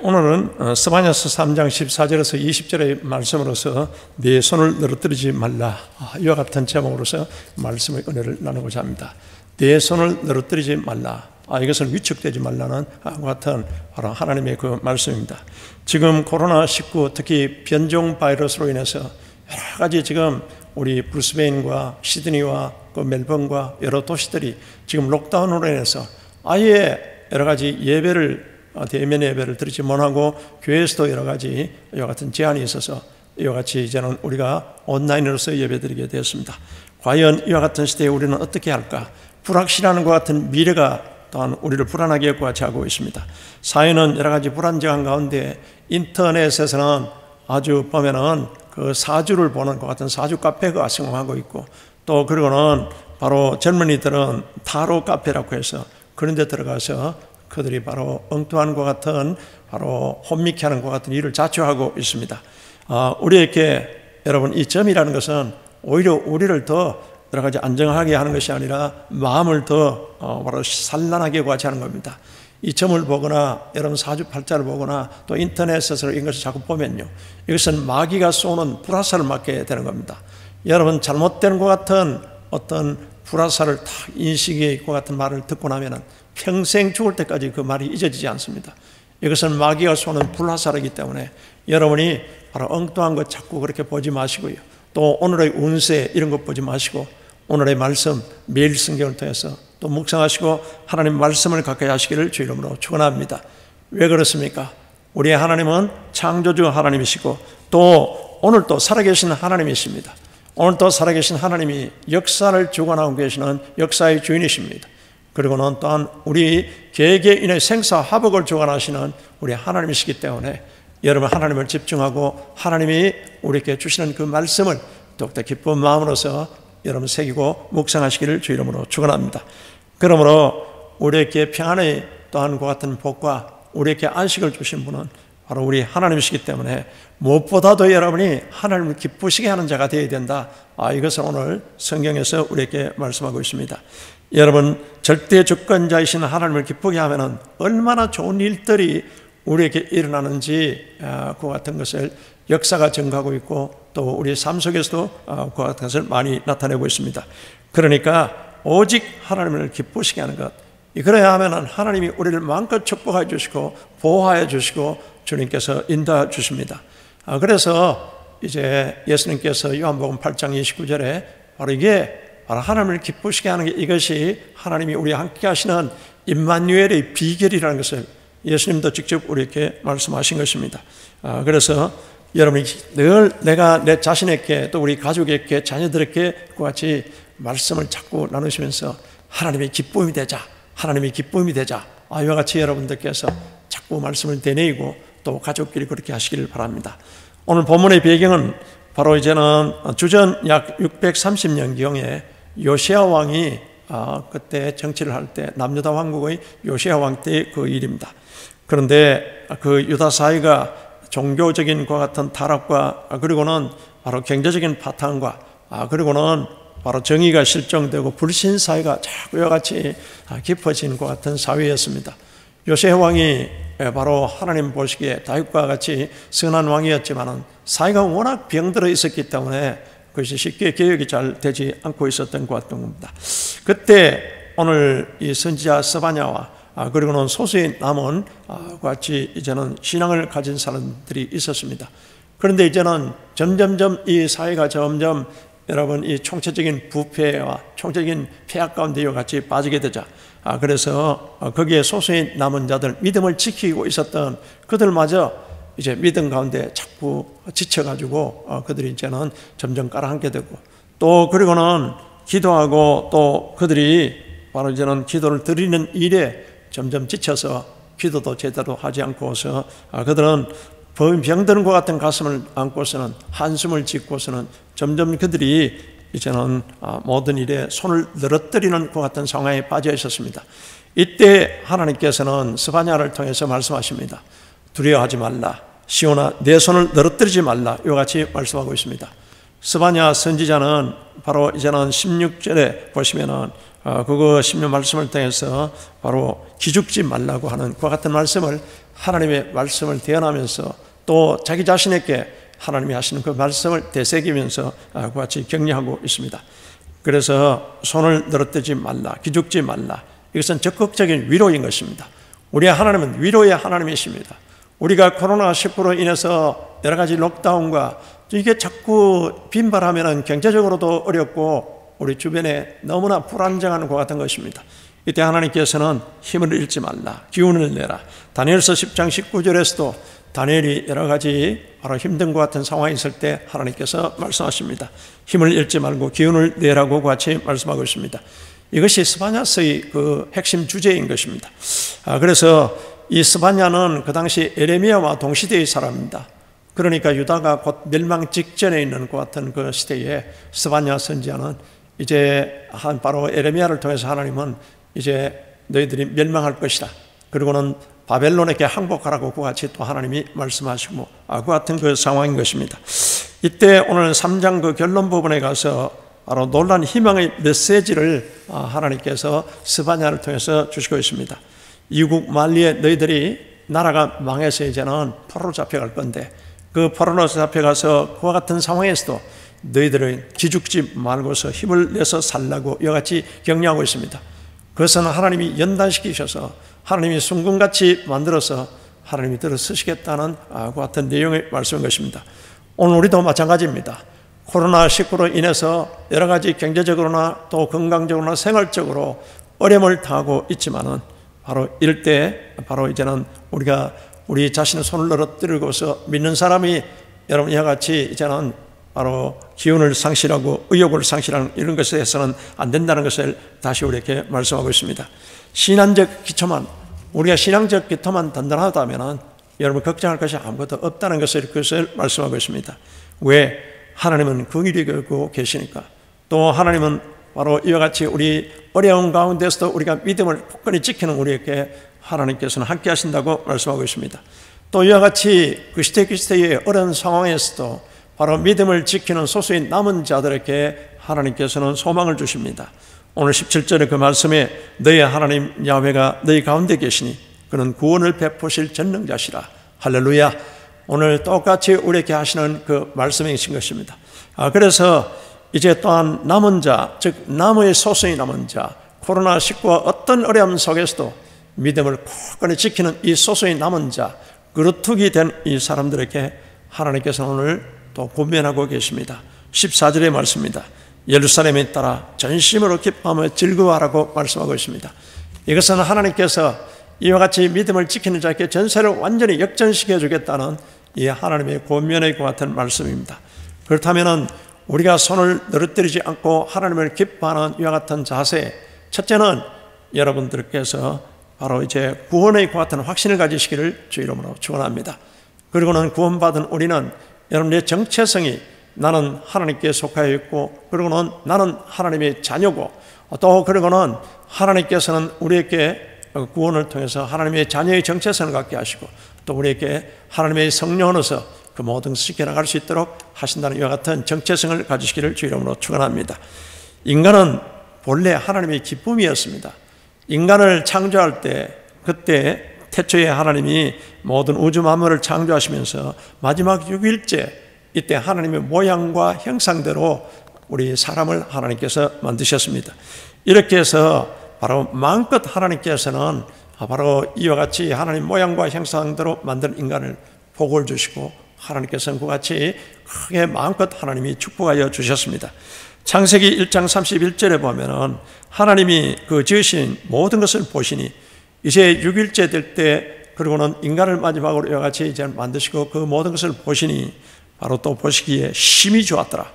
B: 오늘은 스바냐서 3장 14절에서 20절의 말씀으로서 네 손을 늘어뜨리지 말라, 이와 같은 제목으로서 말씀의 은혜를 나누고자 합니다. 네 손을 늘어뜨리지 말라, 이것은 위축되지 말라는 같은 바로 하나님의 그 말씀입니다. 지금 코로나19 특히 변종 바이러스로 인해서 여러 가지 지금 우리 브리스베인과 시드니와 그 멜번과 여러 도시들이 지금 록다운으로 인해서 아예 여러 가지 대면 예배를 드리지 못하고 교회에서도 여러 가지 이와 같은 제한이 있어서 이와 같이 이제는 우리가 온라인으로서 예배드리게 되었습니다. 과연 이와 같은 시대에 우리는 어떻게 할까? 불확실한 것 같은 미래가 또한 우리를 불안하게 하고 있습니다. 사회는 여러 가지 불안정한 가운데 인터넷에서는 아주 보면은 그 사주를 보는 것 같은 사주 카페가 성공하고 있고, 또 그리고는 바로 젊은이들은 타로 카페라고 해서 그런 데 들어가서 그들이 바로 엉뚱한 것 같은 바로 혼미케 하는 것 같은 일을 자초하고 있습니다. 우리에게 여러분 이 점이라는 것은 오히려 우리를 더 여러 가지 안정하게 하는 것이 아니라 마음을 더 바로 산란하게 하는 겁니다. 이 점을 보거나 여러분 사주팔자를 보거나 또 인터넷에서 이런 것을 자꾸 보면요, 이것은 마귀가 쏘는 불화살을 맞게 되는 겁니다. 여러분 잘못된 것 같은 어떤 불화살을 딱 인식해 있고 같은 말을 듣고 나면은 평생 죽을 때까지 그 말이 잊어지지 않습니다. 이것은 마귀가 쏘는 불화살이기 때문에 여러분이 바로 엉뚱한 것 자꾸 그렇게 보지 마시고요, 또 오늘의 운세 이런 것 보지 마시고 오늘의 말씀 매일 성경을 통해서 또 묵상하시고 하나님 말씀을 가까이 하시기를 주 이름으로 축원합니다. 왜 그렇습니까? 우리의 하나님은 창조주 하나님이시고 또 오늘 또 살아계신 하나님이십니다. 오늘 또 살아계신 하나님이 역사를 주관하고 계시는 역사의 주인이십니다. 그리고는 또한 우리 개개인의 생사화복을 주관하시는 우리 하나님이시기 때문에 여러분 하나님을 집중하고 하나님이 우리에게 주시는 그 말씀을 더욱더 기쁜 마음으로서 여러분 새기고 묵상하시기를 주 이름으로 축원합니다. 그러므로 우리에게 평안의 또한 그 같은 복과 우리에게 안식을 주신 분은 바로 우리 하나님이시기 때문에 무엇보다도 여러분이 하나님을 기쁘시게 하는 자가 되어야 된다. 이것을 오늘 성경에서 우리에게 말씀하고 있습니다. 여러분, 절대 주권자이신 하나님을 기쁘게 하면은 얼마나 좋은 일들이 우리에게 일어나는지 그와 같은 것을 역사가 증가하고 있고 또 우리의 삶 속에서도 그와 같은 것을 많이 나타내고 있습니다. 그러니까 오직 하나님을 기쁘시게 하는 것, 그래야 하면은 하나님이 우리를 마음껏 축복해 주시고 보호해 주시고 주님께서 인도해 주십니다. 그래서 이제 예수님께서 요한복음 8장 29절에 바로 이게 바로 하나님을 기쁘시게 하는 게 이것이 하나님이 우리와 함께 하시는 임마누엘의 비결이라는 것을 예수님도 직접 우리에게 말씀하신 것입니다. 그래서 여러분이 늘 내가 내 자신에게 또 우리 가족에게 자녀들에게 그와 같이 말씀을 자꾸 나누시면서 하나님의 기쁨이 되자, 하나님의 기쁨이 되자, 이와 같이 여러분들께서 자꾸 말씀을 되뇌이고 또 가족끼리 그렇게 하시기를 바랍니다. 오늘 본문의 배경은 바로 이제는 주전 약 630년경에 요시야 왕이 그때 정치를 할 때 남유다 왕국의 요시야 왕 때 그 일입니다. 그런데 그 유다 사회가 종교적인 것 같은 타락과 그리고는 바로 경제적인 파탄과 그리고는 바로 정의가 실종되고 불신 사회가 자꾸 이와 같이 깊어진 것 같은 사회였습니다. 요시야 왕이 바로 하나님 보시기에 다윗과 같이 선한 왕이었지만은 사회가 워낙 병들어 있었기 때문에 그것이 쉽게 개혁이 잘 되지 않고 있었던 것 같은 겁니다. 그때 오늘 이 선지자 스바냐와 그리고는 소수의 남은 같이 이제는 신앙을 가진 사람들이 있었습니다. 그런데 이제는 점점점 이 사회가 점점 여러분 이 총체적인 부패와 총체적인 폐악 가운데 이와 같이 빠지게 되자 그래서 거기에 소수의 남은 자들 믿음을 지키고 있었던 그들마저 이제 믿음 가운데 자꾸 지쳐가지고 그들이 이제는 점점 깔아앉게 되고 또 그리고는 기도하고 또 그들이 바로 이제는 기도를 드리는 일에 점점 지쳐서 기도도 제대로 하지 않고서 그들은 병드는 것 같은 가슴을 안고서는 한숨을 짓고서는 점점 그들이 이제는 모든 일에 손을 늘어뜨리는 것 같은 상황에 빠져 있었습니다. 이때 하나님께서는 스바냐를 통해서 말씀하십니다. 두려워하지 말라. 시온아 내 손을 늘어뜨리지 말라. 이와 같이 말씀하고 있습니다. 스바냐 선지자는 바로 이제는 16절에 보시면은 그거 16 말씀을 통해서 바로 기죽지 말라고 하는 그와 같은 말씀을 하나님의 말씀을 대언하면서 또 자기 자신에게 하나님이 하시는 그 말씀을 되새기면서 그와 같이 격려하고 있습니다. 그래서 손을 늘어뜨리지 말라, 기죽지 말라. 이것은 적극적인 위로인 것입니다. 우리의 하나님은 위로의 하나님이십니다. 우리가 코로나19로 인해서 여러 가지 록다운과 이게 자꾸 빈발하면 경제적으로도 어렵고 우리 주변에 너무나 불안정한 것 같은 것입니다. 이때 하나님께서는 힘을 잃지 말라, 기운을 내라. 다니엘서 10장 19절에서도 다니엘이 여러 가지 바로 힘든 것 같은 상황이 있을 때 하나님께서 말씀하십니다. 힘을 잃지 말고 기운을 내라고 같이 말씀하고 있습니다. 이것이 스바냐서의 그 핵심 주제인 것입니다. 그래서 이 스바냐는 그 당시 에레미야와 동시대의 사람입니다. 그러니까 유다가 곧 멸망 직전에 있는 것 같은 그 시대에 스바냐 선지자는 이제 바로 에레미야를 통해서 하나님은 이제 너희들이 멸망할 것이다. 그리고는 바벨론에게 항복하라고 그 같이 또 하나님이 말씀하시고 그 같은 그 상황인 것입니다. 이때 오늘 3장 그 결론 부분에 가서 바로 놀란 희망의 메시지를 하나님께서 스바냐를 통해서 주시고 있습니다. 이국 만리에 너희들이 나라가 망해서 이제는 포로로 잡혀갈 건데 그 포로로 잡혀가서 그와 같은 상황에서도 너희들은 기죽지 말고서 힘을 내서 살라고 이와 같이 격려하고 있습니다. 그것은 하나님이 연단시키셔서 하나님이 순금같이 만들어서 하나님이 들어서시겠다는 그 같은 내용의 말씀인 것입니다. 오늘 우리도 마찬가지입니다. 코로나19로 인해서 여러 가지 경제적으로나 또 건강적으로나 생활적으로 어려움을 당하고 있지만은 바로 이럴 때 바로 이제는 우리가 우리 자신의 손을 늘어뜨리고서 믿는 사람이 여러분 이와 같이 이제는 바로 기운을 상실하고 의욕을 상실하는 이런 것에 해서는 안 된다는 것을 다시 우리에게 말씀하고 있습니다. 신앙적 기초만 우리가 신앙적 기초만 단단하다면 여러분 걱정할 것이 아무것도 없다는 것을 말씀하고 있습니다. 왜? 하나님은 긍휼히 여기고 계시니까. 또 하나님은 바로 이와 같이 우리 어려운 가운데서도 우리가 믿음을 굳건히 지키는 우리에게 하나님께서는 함께 하신다고 말씀하고 있습니다. 또 이와 같이 그 시대의 어려운 상황에서도 바로 믿음을 지키는 소수의 남은 자들에게 하나님께서는 소망을 주십니다. 오늘 17절의 그 말씀에 너희 하나님 야훼가 너희 가운데 계시니 그는 구원을 베푸실 전능자시라. 할렐루야. 오늘 똑같이 우리에게 하시는 그 말씀이신 것입니다. 그래서 이제 또한 남은 자, 즉 남의 소수의 남은 자, 코로나19와 어떤 어려움 속에서도 믿음을 굳건히 지키는 이 소수의 남은 자, 그루터기 된 이 사람들에게 하나님께서는 오늘 또 권면하고 계십니다. 14절의 말씀입니다. 예루살렘에 따라 전심으로 기뻐하며 즐거워하라고 말씀하고 있습니다. 이것은 하나님께서 이와 같이 믿음을 지키는 자에게 전세를 완전히 역전시켜 주겠다는 이 하나님의 권면의 것 같은 말씀입니다. 그렇다면 우리가 손을 늘어뜨리지 않고 하나님을 기뻐하는 이와 같은 자세, 첫째는 여러분들께서 바로 이제 구원의 것 같은 확신을 가지시기를 주 이름으로 축원합니다. 그리고는 구원받은 우리는 여러분의 정체성이 나는 하나님께 속하여 있고, 그리고는 나는 하나님의 자녀고, 또 그리고는 하나님께서는 우리에게 구원을 통해서 하나님의 자녀의 정체성을 갖게 하시고, 또 우리에게 하나님의 성령으로서 그 모든 것을 지켜나갈 수 있도록 하신다는 이와 같은 정체성을 가지시기를 주 이름으로 축원합니다. 인간은 본래 하나님의 기쁨이었습니다. 인간을 창조할 때, 그때 태초에 하나님이 모든 우주 만물을 창조하시면서 마지막 6일째 이때 하나님의 모양과 형상대로 우리 사람을 하나님께서 만드셨습니다. 이렇게 해서 바로 마음껏 하나님께서는 바로 이와 같이 하나님 모양과 형상대로 만든 인간을 복을 주시고, 하나님께서는 그와 같이 크게 마음껏 하나님이 축복하여 주셨습니다. 창세기 1장 31절에 보면은 하나님이 그 지으신 모든 것을 보시니 이제 6일째 될 때, 그리고는 인간을 마지막으로 이와 같이 이제 만드시고 그 모든 것을 보시니 바로 또 보시기에 심히 좋았더라.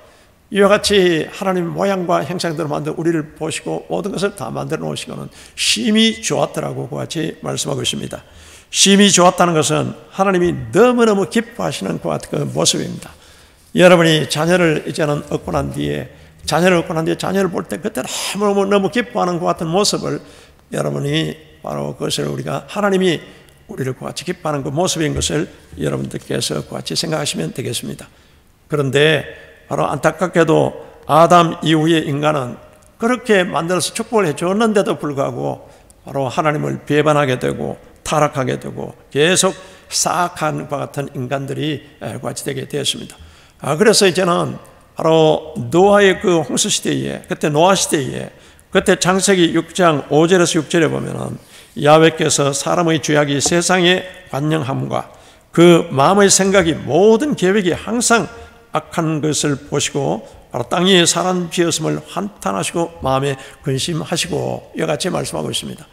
B: 이와 같이 하나님 모양과 형상대로 만든 우리를 보시고 모든 것을 다 만들어 놓으시고는 심히 좋았더라고 그와 같이 말씀하고 있습니다. 심히 좋았다는 것은 하나님이 너무너무 기뻐하시는 그와 같은 그 모습입니다. 여러분이 자녀를 이제는 얻고 난 뒤에 자녀를 볼 때 그때 너무 기뻐하는 것 같은 모습을 여러분이 바로 그것을 우리가 하나님이 우리를 그와 같이 기뻐하는 그 모습인 것을 여러분들께서 그와 같이 생각하시면 되겠습니다. 그런데 바로 안타깝게도 아담 이후의 인간은 그렇게 만들어서 축복을 해줬는데도 불구하고 바로 하나님을 배반하게 되고 타락하게 되고 계속 사악한 것 같은 인간들이 그와 같이 되게 되었습니다. 그래서 이제는 바로 노아의 그 홍수 시대에, 그때 노아 시대에, 그때 창세기 6장 5절에서 6절에 보면은 야훼께서 사람의 죄악이 세상에 관영함과 그 마음의 생각이 모든 계획이 항상 악한 것을 보시고 바로 땅 위에 사람 지었음을 한탄하시고 마음에 근심하시고 이와 같이 말씀하고 있습니다.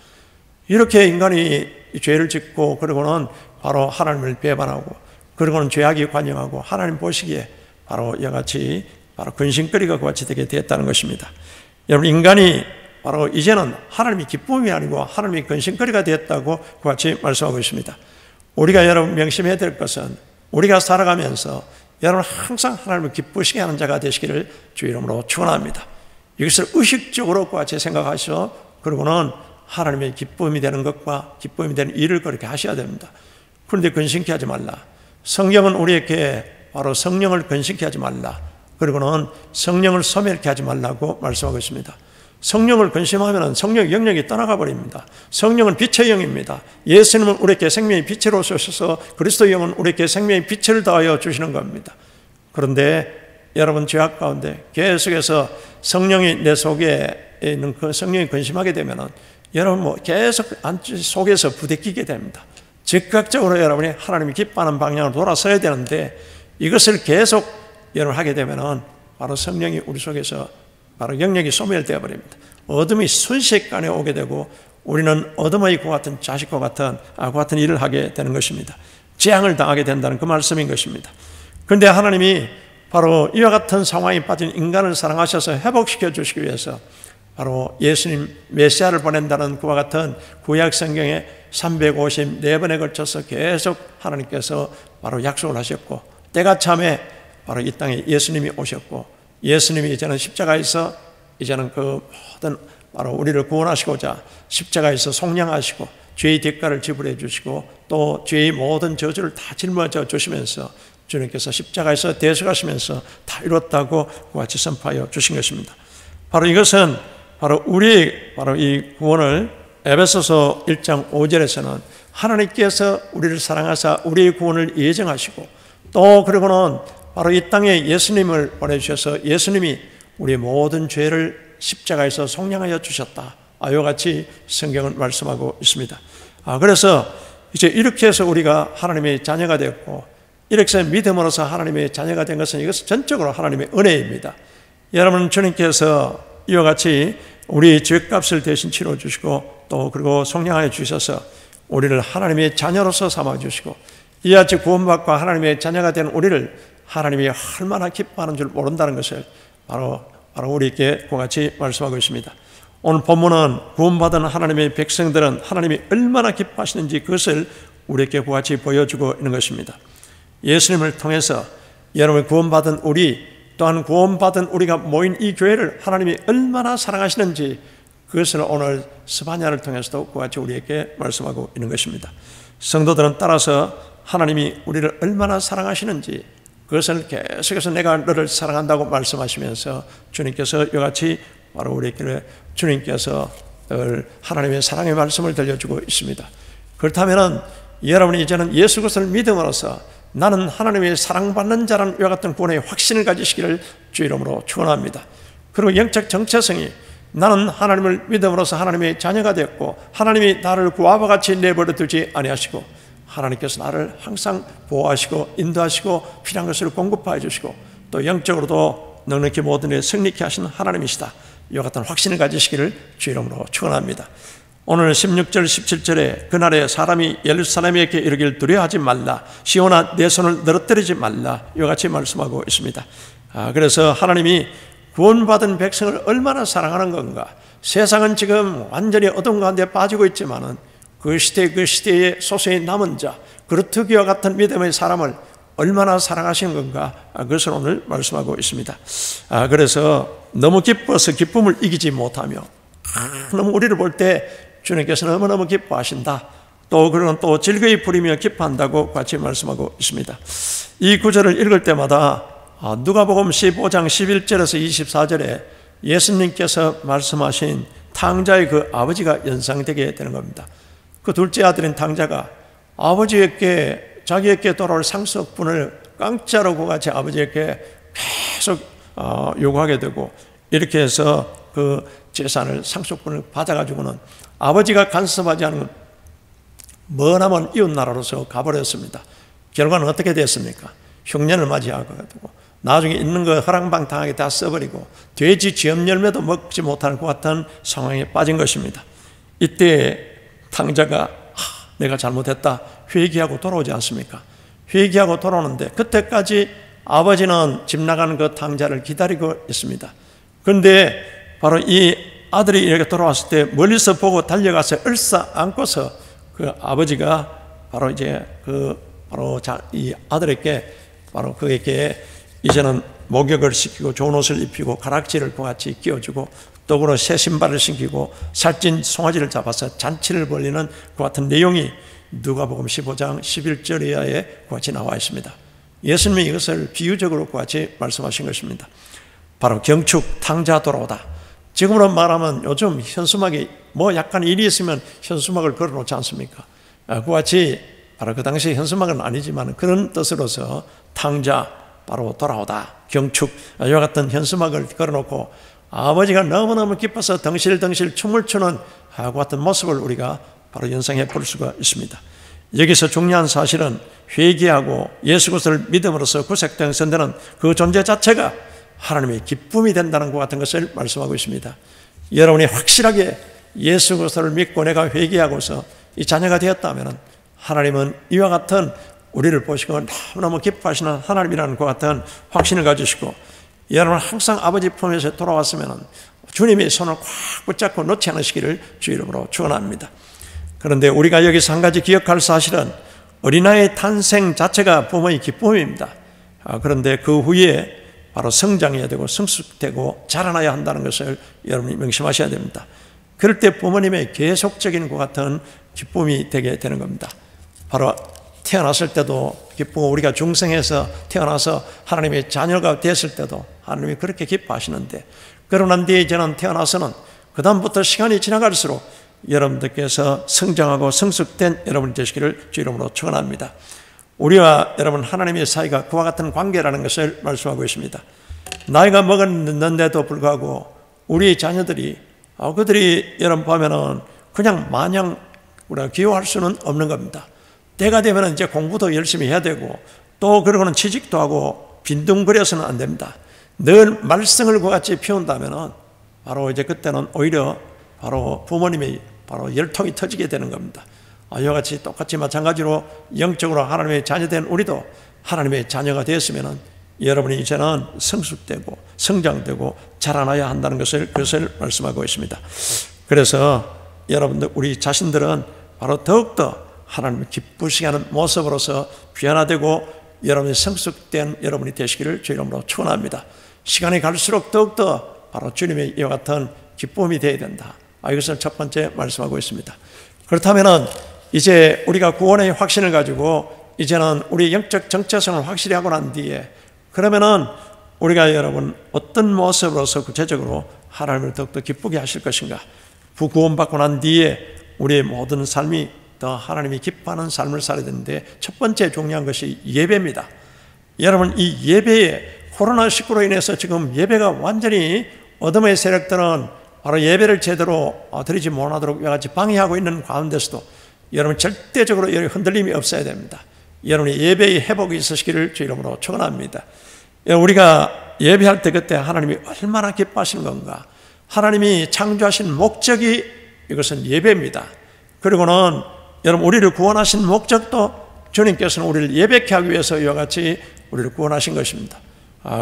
B: 이렇게 인간이 죄를 짓고 그리고는 바로 하나님을 배반하고 그리고는 죄악이 관영하고 하나님 보시기에 바로 이와 같이 바로 근심거리가 그와 같이 되게 되었다는 것입니다. 여러분, 인간이 바로 이제는 하나님이 기쁨이 아니고 하나님이 근심거리가 되었다고 그와 같이 말씀하고 있습니다. 우리가 여러분 명심해야 될 것은 우리가 살아가면서 여러분 항상 하나님을 기쁘시게 하는 자가 되시기를 주 이름으로 축원합니다. 이것을 의식적으로 그와 같이 생각하셔 그러고는 하나님의 기쁨이 되는 것과 기쁨이 되는 일을 그렇게 하셔야 됩니다. 그런데 근심케 하지 말라. 성경은 우리에게 바로 성령을 근심케 하지 말라. 그리고는 성령을 소멸케 하지 말라고 말씀하고 있습니다. 성령을 근심하면 성령의 영역이 떠나가 버립니다. 성령은 빛의 영입니다. 예수님은 우리에게 생명의 빛으로 오셔서 그리스도의 영은 우리에게 생명의 빛을 더하여 주시는 겁니다. 그런데 여러분 죄악 가운데 계속해서 성령이 내 속에 있는 그 성령이 근심하게 되면 여러분 계속 속에서 부대끼게 됩니다. 즉각적으로 여러분이 하나님이 기뻐하는 방향으로 돌아서야 되는데 이것을 계속 여러분 하게 되면 바로 성령이 우리 속에서 바로 영역이 소멸되어 버립니다. 어둠이 순식간에 오게 되고 우리는 어둠의 그 같은 자식과 같은 일을 하게 되는 것입니다. 재앙을 당하게 된다는 그 말씀인 것입니다. 그런데 하나님이 바로 이와 같은 상황에 빠진 인간을 사랑하셔서 회복시켜 주시기 위해서 바로 예수님 메시아를 보낸다는 그와 같은 구약 성경에 354번에 걸쳐서 계속 하나님께서 바로 약속을 하셨고 때가 참에 바로 이 땅에 예수님이 오셨고 예수님이 이제는 십자가에서 이제는 그 모든 바로 우리를 구원하시고자 십자가에서 속량하시고 죄의 대가를 지불해 주시고 또 죄의 모든 저주를 다 짊어져 주시면서 주님께서 십자가에서 대속하시면서 다 이뤘다고 같이 선포하여 주신 것입니다. 바로 이것은 바로 이 구원을 에베소서 1장 5절에서는 하나님께서 우리를 사랑하사 우리의 구원을 예정하시고 또 그리고는 바로 이 땅에 예수님을 보내주셔서 예수님이 우리의 모든 죄를 십자가에서 속량하여 주셨다. 이와 같이 성경은 말씀하고 있습니다. 그래서 이제 이렇게 해서 우리가 하나님의 자녀가 되었고 이렇게 해서 믿음으로서 하나님의 자녀가 된 것은 이것은 전적으로 하나님의 은혜입니다. 여러분 주님께서 이와 같이 우리 죄값을 대신 치러 주시고 또 그리고 속량하여 주셔서 우리를 하나님의 자녀로서 삼아 주시고 이와 같이 구원받고 하나님의 자녀가 된 우리를 하나님이 얼마나 기뻐하는 줄 모른다는 것을 바로 우리에게 그와 같이 말씀하고 있습니다. 오늘 본문은 구원받은 하나님의 백성들은 하나님이 얼마나 기뻐하시는지 그것을 우리에게 그와 같이 보여주고 있는 것입니다. 예수님을 통해서 여러분 구원받은 우리 또한 구원받은 우리가 모인 이 교회를 하나님이 얼마나 사랑하시는지 그것을 오늘 스바냐를 통해서도 그와 같이 우리에게 말씀하고 있는 것입니다. 성도들은 따라서 하나님이 우리를 얼마나 사랑하시는지 그것을 계속해서 내가 너를 사랑한다고 말씀하시면서 주님께서 이와 같이 바로 우리에게 주님께서 늘 하나님의 사랑의 말씀을 들려주고 있습니다. 그렇다면 여러분이 이제는 예수 그리스도를 믿음으로써 나는 하나님의 사랑받는 자라는 이와 같은 구원의 확신을 가지시기를 주 이름으로 축원합니다. 그리고 영적 정체성이 나는 하나님을 믿음으로써 하나님의 자녀가 되었고 하나님이 나를 구하와 같이 내버려 두지 아니하시고 하나님께서 나를 항상 보호하시고 인도하시고 필요한 것을 공급하여 주시고 또 영적으로도 넉넉히 모든 일에 승리케 하시는 하나님이시다. 이와 같은 확신을 가지시기를 주 이름으로 축원합니다. 오늘 16절 17절에 그날에 사람이 예루살렘에게 이르기를 두려워하지 말라 시온아 내 손을 늘어뜨리지 말라 이와 같이 말씀하고 있습니다. 그래서 하나님이 구원받은 백성을 얼마나 사랑하는 건가. 세상은 지금 완전히 어둠 가운데 빠지고 있지만은 그 시대에 소수의 남은 자 그루트기와 같은 믿음의 사람을 얼마나 사랑하시는 건가. 그것을 오늘 말씀하고 있습니다. 그래서 너무 기뻐서 기쁨을 이기지 못하며 너무 우리를 볼 때 주님께서 너무너무 기뻐하신다. 또 그러는 또 즐거이 부리며 기뻐한다고 같이 말씀하고 있습니다. 이 구절을 읽을 때마다 누가복음 15장 11절에서 24절에 예수님께서 말씀하신 탕자의 그 아버지가 연상되게 되는 겁니다. 그 둘째 아들인 탕자가 아버지에게 자기에게 돌아올 상속분을 깡짜로 같이 아버지에게 계속 요구하게 되고 이렇게 해서 그 재산을 상속분을 받아가지고는 아버지가 간섭하지 않은 머나먼 이웃나라로서 가버렸습니다. 결과는 어떻게 됐습니까? 흉년을 맞이하고 나중에 있는 거 허랑방탕하게 다 써버리고 돼지 쥐엄 열매도 먹지 못하는 것 같은 상황에 빠진 것입니다. 이때 탕자가 내가 잘못했다 회개하고 돌아오지 않습니까? 회개하고 돌아오는데 그때까지 아버지는 집 나가는 그 탕자를 기다리고 있습니다. 그런데 바로 이 아들이 이렇게 돌아왔을 때 멀리서 보고 달려가서 얼싸 안고서 그 아버지가 바로 이제 이 아들에게 바로 그에게 이제는 목욕을 시키고 좋은 옷을 입히고 가락지를 같이 끼워주고 또 그런 새 신발을 신기고 살찐 송아지를 잡아서 잔치를 벌리는 그 같은 내용이 누가복음 15장 11절 이하에 그 같이 나와 있습니다. 예수님이 이것을 비유적으로 그 같이 말씀하신 것입니다. 바로 경축 탕자 돌아오다. 지금으로 말하면 요즘 현수막이 뭐 약간 일이 있으면 현수막을 걸어놓지 않습니까? 그 같이 바로 그 당시 현수막은 아니지만 그런 뜻으로서 탕자 바로 돌아오다 경축 이와 같은 현수막을 걸어놓고 아버지가 너무너무 기뻐서 덩실덩실 춤을 추는 그 같은 모습을 우리가 바로 연상해 볼 수가 있습니다. 여기서 중요한 사실은 회개하고 예수 그리스도를 믿음으로써 구속된 선대는 그 존재 자체가 하나님의 기쁨이 된다는 것 같은 것을 말씀하고 있습니다. 여러분이 확실하게 예수 그리스도를 믿고 내가 회개하고서 이 자녀가 되었다면 하나님은 이와 같은 우리를 보시고 너무너무 기뻐하시는 하나님이라는 것 같은 확신을 가지시고 여러분 항상 아버지 품에서 돌아왔으면 주님의 손을 꽉 붙잡고 놓지 않으시기를 주 이름으로 축원합니다. 그런데 우리가 여기서 한 가지 기억할 사실은 어린아이의 탄생 자체가 부모의 기쁨입니다. 그런데 그 후에 바로 성장해야 되고 성숙되고 자라나야 한다는 것을 여러분이 명심하셔야 됩니다. 그럴 때 부모님의 계속적인 것 같은 기쁨이 되게 되는 겁니다. 바로 태어났을 때도 기쁘고 우리가 중생에서 태어나서 하나님의 자녀가 됐을 때도 하나님이 그렇게 기뻐하시는데, 그러고 난 뒤에 이제는 태어나서는 그 다음부터 시간이 지나갈수록 여러분들께서 성장하고 성숙된 여러분이 되시기를 주 이름으로 축원합니다. 우리와 여러분 하나님의 사이가 그와 같은 관계라는 것을 말씀하고 있습니다. 나이가 먹었는데도 불구하고 우리 자녀들이 그들이 여러분 보면은 그냥 마냥 우리가 기여할 수는 없는 겁니다. 때가 되면 이제 공부도 열심히 해야 되고 또 그러고는 취직도 하고 빈둥거려서는 안 됩니다. 늘 말썽을 그와 같이 피운다면은 바로 이제 그때는 오히려 바로 부모님의 바로 열통이 터지게 되는 겁니다. 이와 같이 똑같이 마찬가지로 영적으로 하나님의 자녀된 우리도 하나님의 자녀가 되었으면은 여러분이 이제는 성숙되고 성장되고 자라나야 한다는 그것을 말씀하고 있습니다. 그래서 여러분들 우리 자신들은 바로 더욱더 하나님을 기쁘시게 하는 모습으로서 변화되고 여러분이 성숙된 여러분이 되시기를 주 이름으로 축원합니다. 시간이 갈수록 더욱더 바로 주님의 이와 같은 기쁨이 되어야 된다. 이것을 첫 번째 말씀하고 있습니다. 그렇다면은 이제 우리가 구원의 확신을 가지고 이제는 우리 영적 정체성을 확실히 하고 난 뒤에 그러면은 우리가 여러분 어떤 모습으로서 구체적으로 하나님을 더욱더 기쁘게 하실 것인가? 구원받고 난 뒤에 우리의 모든 삶이 더 하나님이 기뻐하는 삶을 살아야 되는데 첫 번째 중요한 것이 예배입니다. 여러분 이 예배에 코로나19로 인해서 지금 예배가 완전히 어둠의 세력들은 바로 예배를 제대로 드리지 못하도록 여러 가지 방해하고 있는 가운데서도 여러분 절대적으로 흔들림이 없어야 됩니다. 여러분이 예배의 회복이 있으시기를 주 이름으로 축원합니다. 우리가 예배할 때 그때 하나님이 얼마나 기뻐하시는 건가? 하나님이 창조하신 목적이 이것은 예배입니다. 그리고는 여러분 우리를 구원하신 목적도 주님께서는 우리를 예배케 하기 위해서 이와 같이 우리를 구원하신 것입니다.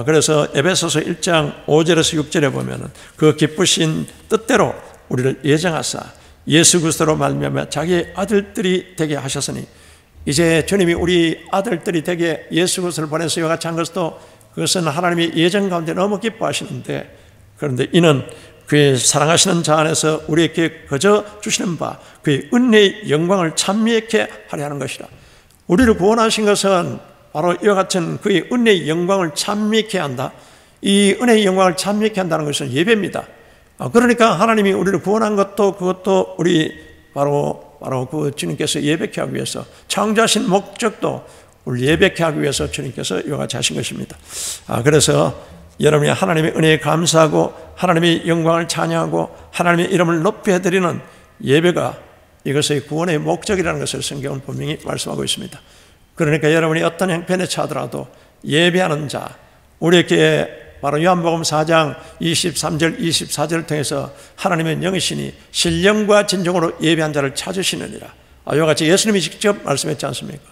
B: 그래서 에베소서 1장 5절에서 6절에 보면은 그 기쁘신 뜻대로 우리를 예정하사 예수 그리스도로 말미암아 자기의 아들들이 되게 하셨으니 이제 주님이 우리 아들들이 되게 예수 그리스도를 보내서 이와 같이 한 것도 그것은 하나님의 예정 가운데 너무 기뻐하시는데, 그런데 이는 그의 사랑하시는 자 안에서 우리에게 거저 주시는 바 그의 은혜의 영광을 찬미케 하려 하는 것이라. 우리를 구원하신 것은 바로 이와 같은 그의 은혜의 영광을 찬미케 한다. 이 은혜의 영광을 찬미케 한다는 것은 예배입니다. 그러니까 하나님이 우리를 구원한 것도 그것도 우리 바로 그 주님께서 예배케 하기 위해서 창조하신 목적도 우리 예배케 하기 위해서 주님께서 이와 같이 하신 것입니다. 그래서 여러분이 하나님의 은혜에 감사하고 하나님의 영광을 찬양하고 하나님의 이름을 높여드리는 예배가 이것의 구원의 목적이라는 것을 성경은 분명히 말씀하고 있습니다. 그러니까 여러분이 어떤 형편에 처하더라도 예배하는 자, 우리에게 바로 요한복음 4장 23절 24절을 통해서 하나님은 영이시니 신령과 진정으로 예배한 자를 찾으시느니라. 이와 같이 예수님이 직접 말씀했지 않습니까?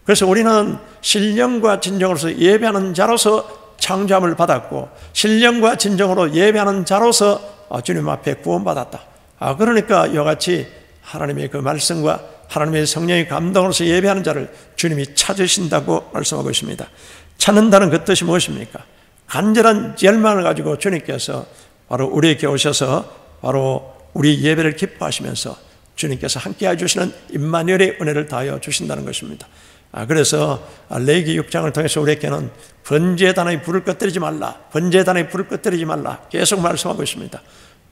B: 그래서 우리는 신령과 진정으로서 예배하는 자로서 창조함을 받았고 신령과 진정으로 예배하는 자로서 주님 앞에 구원받았다. 그러니까 이와 같이 하나님의 그 말씀과 하나님의 성령의 감동으로서 예배하는 자를 주님이 찾으신다고 말씀하고 있습니다. 찾는다는 그 뜻이 무엇입니까? 간절한 열망을 가지고 주님께서 바로 우리에게 오셔서 바로 우리 예배를 기뻐하시면서 주님께서 함께 해주시는 임마누엘의 은혜를 다하여 주신다는 것입니다. 그래서 레위기 6장을 통해서 우리에게는 번제단의 불을 꺼뜨리지 말라, 번제단의 불을 꺼뜨리지 말라 계속 말씀하고 있습니다.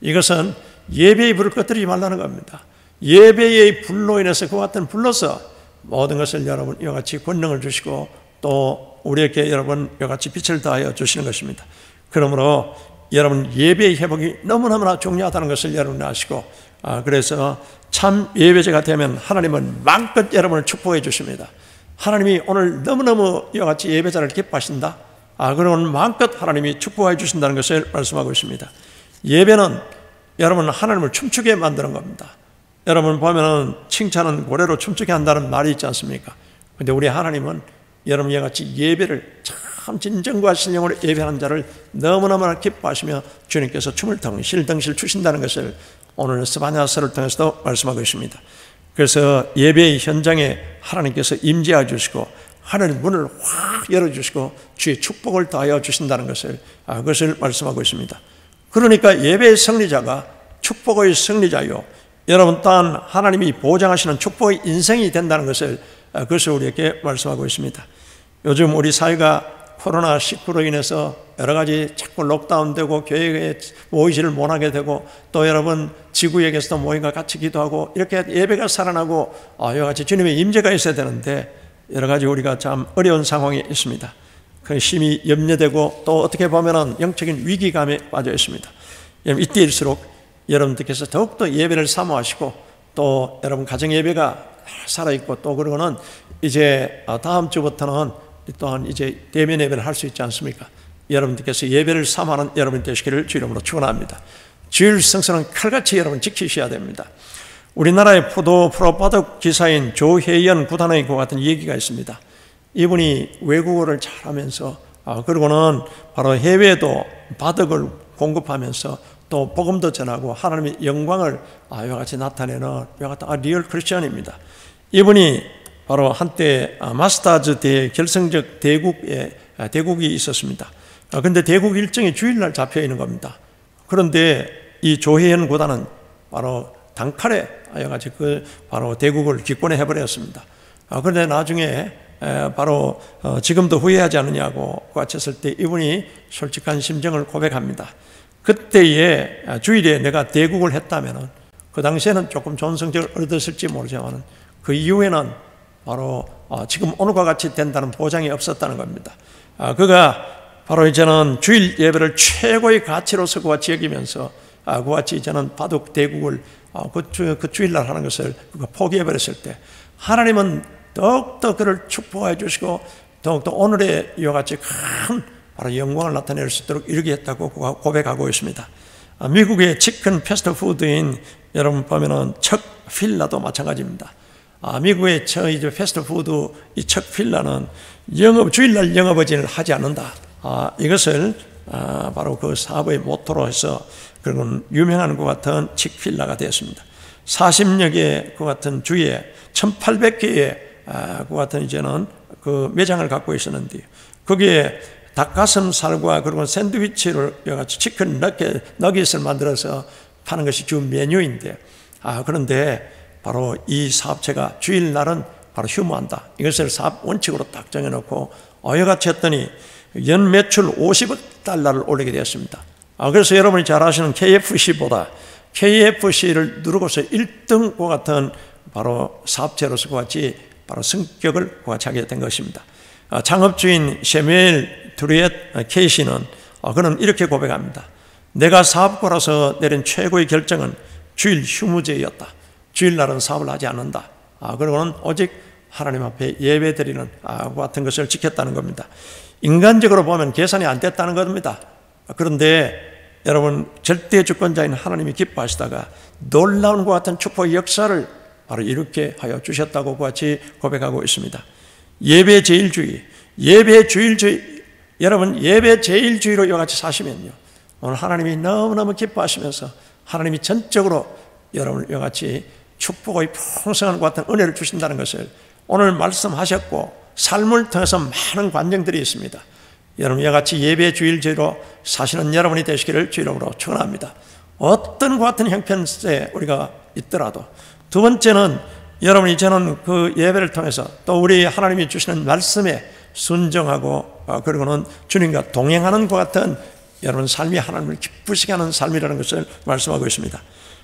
B: 이것은 예배의 불을 꺼뜨리지 말라는 겁니다. 예배의 불로 인해서 그와 같은 불로서 모든 것을 여러분 이와 같이 권능을 주시고 또 우리에게 여러분 이와 같이 빛을 다하여 주시는 것입니다. 그러므로 여러분 예배의 회복이 너무너무나 중요하다는 것을 여러분이 아시고 그래서 참 예배제가 되면 하나님은 마음껏 여러분을 축복해 주십니다. 하나님이 오늘 너무너무 이와 같이 예배자를 기뻐하신다. 그러면 마음껏 하나님이 축복해 주신다는 것을 말씀하고 있습니다. 예배는 여러분 하나님을 춤추게 만드는 겁니다. 여러분 보면은 칭찬은 고래로 춤추게 한다는 말이 있지 않습니까? 그런데 우리 하나님은 여러분 이와 같이 예배를 참 진정과 신령으로 예배하는 자를 너무너무 기뻐하시며 주님께서 춤을 덩실덩실 추신다는 것을 오늘 스바냐서를 통해서도 말씀하고 있습니다. 그래서 예배의 현장에 하나님께서 임재해 주시고 하나님 문을 확 열어주시고 주의 축복을 더하여 주신다는 것을 그것을 말씀하고 있습니다. 그러니까 예배의 승리자가 축복의 승리자요 여러분 또한 하나님이 보장하시는 축복의 인생이 된다는 것을 그것을 우리에게 말씀하고 있습니다. 요즘 우리 사회가 코로나19로 인해서 여러 가지 자꾸 록다운되고 교회에 모이지를 못하게 되고 또 여러분 지구에게서도 모임과 같이 기도하고 이렇게 예배가 살아나고 여러 가지 주님의 임재가 있어야 되는데 여러 가지 우리가 참 어려운 상황에 있습니다. 그 심히 염려되고 또 어떻게 보면은 영적인 위기감에 빠져 있습니다. 이때일수록 여러분들께서 더욱더 예배를 사모하시고 또 여러분 가정 예배가 살아있고 또 그러고는 이제 다음 주부터는 또한 이제 대면 예배를 할 수 있지 않습니까? 여러분들께서 예배를 사모하는 여러분 되시기를 주 이름으로 축원합니다. 주일 성수는 칼같이 여러분 지키셔야 됩니다. 우리나라의 포도 프로바둑 기사인 조혜연 구단의 그 같은 얘기가 있습니다. 이분이 외국어를 잘하면서 그리고는 바로 해외에도 바둑을 공급하면서 또 복음도 전하고 하나님의 영광을 이와 같이 나타내는 이와 같은 리얼 크리스천입니다. 이분이 바로 한때 마스터즈 대회 결승적 대국이 있었습니다. 그런데 대국 일정이 주일날 잡혀 있는 겁니다. 그런데 이 조혜연 구단은 바로 단칼에 이와 같이 바로 대국을 기권해 해버렸습니다. 그런데 나중에 바로 지금도 후회하지 않느냐고 같이 했을 때 이분이 솔직한 심정을 고백합니다. 그때에 주일에 내가 대국을 했다면 그 당시에는 조금 좋은 성적을 얻었을지 모르지만 그 이후에는 바로 지금 오늘과 같이 된다는 보장이 없었다는 겁니다. 그가 바로 이제는 주일 예배를 최고의 가치로서 그와 여기면서 그와 같이 이제는 바둑 대국을 그 주일날 하는 것을 그가 포기해버렸을 때 하나님은 더욱더 그를 축복해 주시고 더욱더 오늘의 이와 같이 큰 바로 영광을 나타낼 수 있도록 이르게 했다고 고백하고 있습니다. 미국의 치킨 패스트푸드인 여러분 보면은 척필라도 마찬가지입니다. 미국의 이제 패스트푸드 이 척필라는 주일날 영업을 하지 않는다. 이것을 바로 그 사업의 모토로 해서 그런 유명한 것 같은 칙필라가 되었습니다. 40여 개 그 같은 주에 1,800개의 그 같은 이제는 그 매장을 갖고 있었는데 거기에 닭가슴살과 그리고 샌드위치를 여같이 치킨 너겟을 만들어서 파는 것이 주 메뉴인데 그런데 바로 이 사업체가 주일날은 바로 휴무한다. 이것을 사업 원칙으로 딱 정해놓고 이같이 했더니 연 매출 50억 달러를 올리게 되었습니다. 그래서 여러분이 잘 아시는 KFC보다 KFC를 누르고서 1등과 같은 바로 사업체로서 같이 바로 성격을 하게 된 것입니다. 창업주인 셰뮤엘 드루엣 케이시는 그는 이렇게 고백합니다. 내가 사업가로서 내린 최고의 결정은 주일 휴무제였다. 주일날은 사업을 하지 않는다. 그리고는 오직 하나님 앞에 예배드리는 같은 것을 지켰다는 겁니다. 인간적으로 보면 계산이 안 됐다는 겁니다. 그런데 여러분 절대 주권자인 하나님이 기뻐하시다가 놀라운 것 같은 축복의 역사를 바로 이렇게 하여 주셨다고 같이 고백하고 있습니다. 예배 제일주의, 여러분 예배 제일주의로 이와 같이 사시면요 오늘 하나님이 너무너무 기뻐하시면서 하나님이 전적으로 여러분을 이와 같이 축복의 풍성한 것 같은 은혜를 주신다는 것을 오늘 말씀하셨고 삶을 통해서 많은 관정들이 있습니다. 여러분 이와 같이 예배 주일제로 사시는 여러분이 되시기를 주 이름으로 축원합니다. 어떤 것 같은 형편에 우리가 있더라도 두 번째는 여러분 이제는 그 예배를 통해서 또 우리 하나님이 주시는 말씀에 순종하고 그리고는 주님과 동행하는 것 같은 여러분 삶이 하나님을 기쁘시게 하는 삶이라는 것을 말씀하고 있습니다.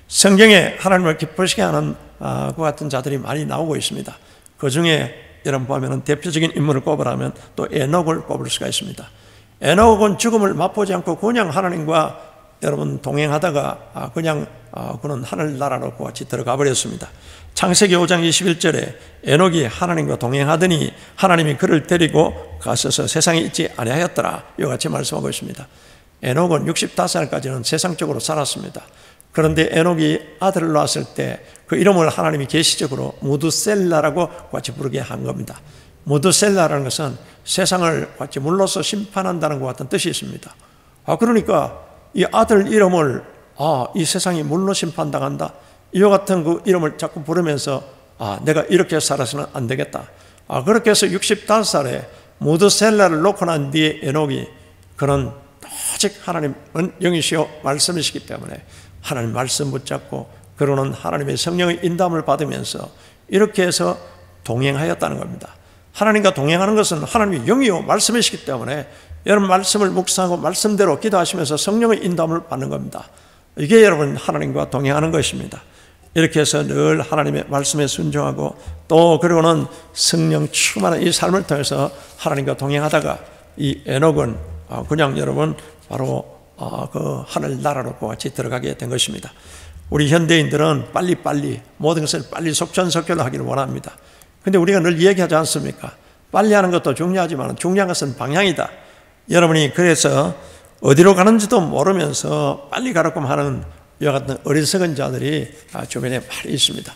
B: 성경에 하나님을 기쁘시게 하는 것 같은 자들이 많이 나오고 있습니다. 그 중에 여러분 보면 대표적인 인물을 꼽으라면 또 에녹을 꼽을 수가 있습니다. 에녹은 죽음을 맛보지 않고 그냥 하나님과 여러분 동행하다가 그냥 그는 하늘나라로 같이 들어가 버렸습니다. 창세기 5장 21절에 에녹이 하나님과 동행하더니 하나님이 그를 데리고 가셔서 세상에 있지 아니하였더라. 이와 같이 말씀하고 있습니다. 에녹은 65살까지는 세상적으로 살았습니다. 그런데 에녹이 아들을 낳았을 때 그 이름을 하나님이 계시적으로 무드셀라라고 같이 부르게 한 겁니다. 무드셀라라는 것은 세상을 같이 물로서 심판한다는 것 같은 뜻이 있습니다. 그러니까 이 아들 이름을 이 세상이 물로 심판당한다. 이와 같은 그 이름을 자꾸 부르면서 내가 이렇게 살아서는 안 되겠다. 그렇게 해서 65살에 무드셀라를 놓고 난 뒤에 에녹이 그는 오직 하나님은 영이시오 말씀이시기 때문에 하나님 말씀 붙잡고 그러는 하나님의 성령의 인도함을 받으면서 이렇게 해서 동행하였다는 겁니다. 하나님과 동행하는 것은 하나님의 영이요 말씀이시기 때문에 여러분 말씀을 묵상하고 말씀대로 기도하시면서 성령의 인도함을 받는 겁니다. 이게 여러분 하나님과 동행하는 것입니다. 이렇게 해서 늘 하나님의 말씀에 순종하고 또 그리고는 성령 충만한 이 삶을 통해서 하나님과 동행하다가 이 에녹은 그냥 여러분 바로 그 하늘 나라로 같이 들어가게 된 것입니다. 우리 현대인들은 빨리빨리 모든 것을 빨리 속전속결로 하기를 원합니다. 근데 우리가 늘 얘기하지 않습니까? 빨리 하는 것도 중요하지만 중요한 것은 방향이다. 여러분이 그래서 어디로 가는지도 모르면서 빨리 가라고 하는 이와 같은 어리석은 자들이 주변에 많이 있습니다.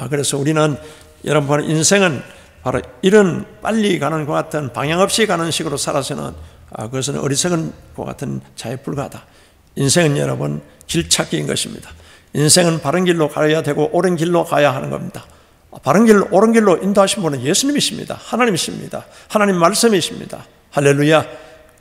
B: 그래서 우리는 여러분 인생은 바로 이런 빨리 가는 것 같은 방향 없이 가는 식으로 살아서는 그것은 어리석은 것 같은 자에 불과하다. 인생은 여러분 길찾기인 것입니다. 인생은 바른 길로 가야 되고 옳은 길로 가야 하는 겁니다. 바른 길, 옳은 길로 인도하신 분은 예수님이십니다. 하나님이십니다. 하나님 말씀이십니다. 할렐루야.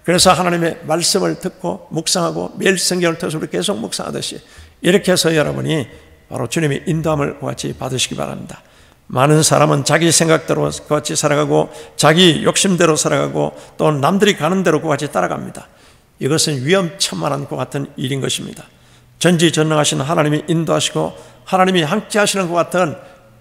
B: 그래서 하나님의 말씀을 듣고 묵상하고 매일 성경을 통해서 우리 계속 묵상하듯이 이렇게 해서 여러분이 바로 주님의 인도함을 같이 받으시기 바랍니다. 많은 사람은 자기 생각대로 같이 살아가고 자기 욕심대로 살아가고 또 남들이 가는 대로 같이 따라갑니다. 이것은 위험천만한 것 같은 일인 것입니다. 전지전능하신 하나님이 인도하시고 하나님이 함께 하시는 것 같은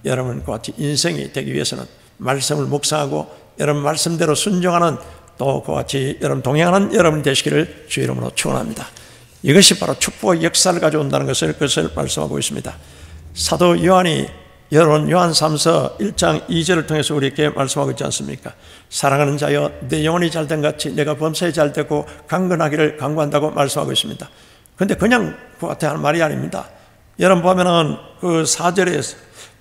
B: 여러분과 같이 인생이 되기 위해서는 말씀을 묵상하고 여러분 말씀대로 순종하는 또 그와 같이 여러분 동행하는 여러분 되시기를 주의 이름으로 축원합니다. 이것이 바로 축복의 역사를 가져온다는 것을 말씀하고 있습니다. 사도 요한이 여러분 요한 3서 1장 2절을 통해서 우리에게 말씀하고 있지 않습니까? 사랑하는 자여 내 영혼이 잘된 같이 내가 범사에 잘되고 강건하기를 강구한다고 말씀하고 있습니다. 그런데 그냥 그 같아 하는 말이 아닙니다. 여러분 보면은 그 4절에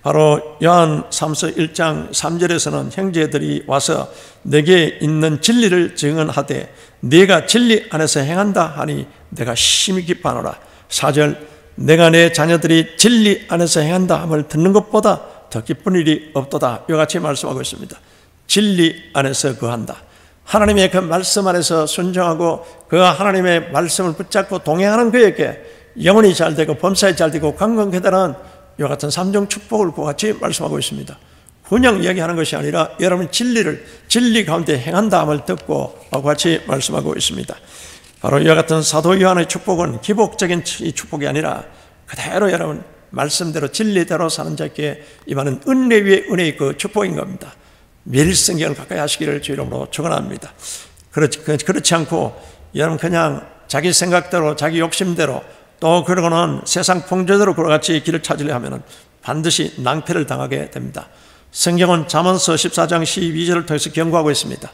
B: 바로 요한 3서 1장 3절에서는 형제들이 와서 내게 있는 진리를 증언하되 네가 진리 안에서 행한다 하니 내가 심히 기뻐하노라. 4절 내가 내 자녀들이 진리 안에서 행한다 함을 듣는 것보다 더 기쁜 일이 없도다. 이와 같이 말씀하고 있습니다. 진리 안에서 거한다. 하나님의 그 말씀 안에서 순종하고 그 하나님의 말씀을 붙잡고 동행하는 그에게 영혼이 잘되고 범사에 잘되고 강건케다는 이와 같은 삼종 축복을 같이 말씀하고 있습니다. 그냥 얘기하는 것이 아니라 여러분 진리 가운데 행한다 함을 듣고 같이 말씀하고 있습니다. 바로 이와 같은 사도 요한의 축복은 기복적인 축복이 아니라 그대로 여러분 말씀대로 진리대로 사는 자에게 임하는 은혜 위에 은혜의 그 축복인 겁니다. 매일 성경을 가까이 하시기를 주 이름으로 축원합니다. 그렇지 않고 여러분 그냥 자기 생각대로 자기 욕심대로 또 그러고는 세상 풍조대로 그같이 길을 찾으려 하면 반드시 낭패를 당하게 됩니다. 성경은 잠언서 14장 12절을 통해서 경고하고 있습니다.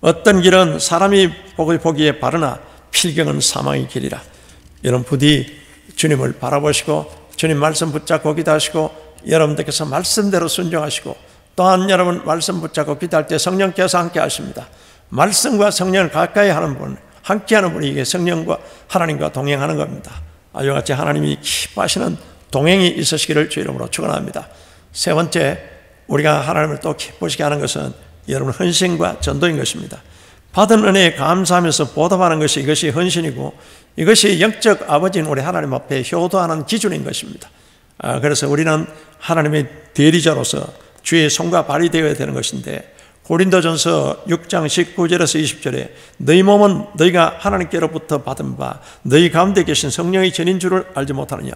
B: 어떤 길은 사람이 보기에 바르나 필경은 사망의 길이라. 여러분 부디 주님을 바라보시고 주님 말씀 붙잡고 기도하시고 여러분들께서 말씀대로 순종하시고 또한 여러분 말씀 붙잡고 기도할 때 성령께서 함께 하십니다. 말씀과 성령을 가까이 하는 분, 함께 하는 분이 이게 성령과 하나님과 동행하는 겁니다. 이와 같이 하나님이 기뻐하시는 동행이 있으시기를 주 이름으로 축원합니다. 세 번째, 우리가 하나님을 또 기쁘시게 하는 것은 여러분 헌신과 전도인 것입니다. 받은 은혜에 감사하면서 보답하는 것이 이것이 헌신이고 이것이 영적 아버지인 우리 하나님 앞에 효도하는 기준인 것입니다. 그래서 우리는 하나님의 대리자로서 주의 손과 발이 되어야 되는 것인데 고린도전서 6장 19절에서 20절에 너희 몸은 너희가 하나님께로부터 받은 바 너희 가운데 계신 성령의 전인 줄을 알지 못하느냐.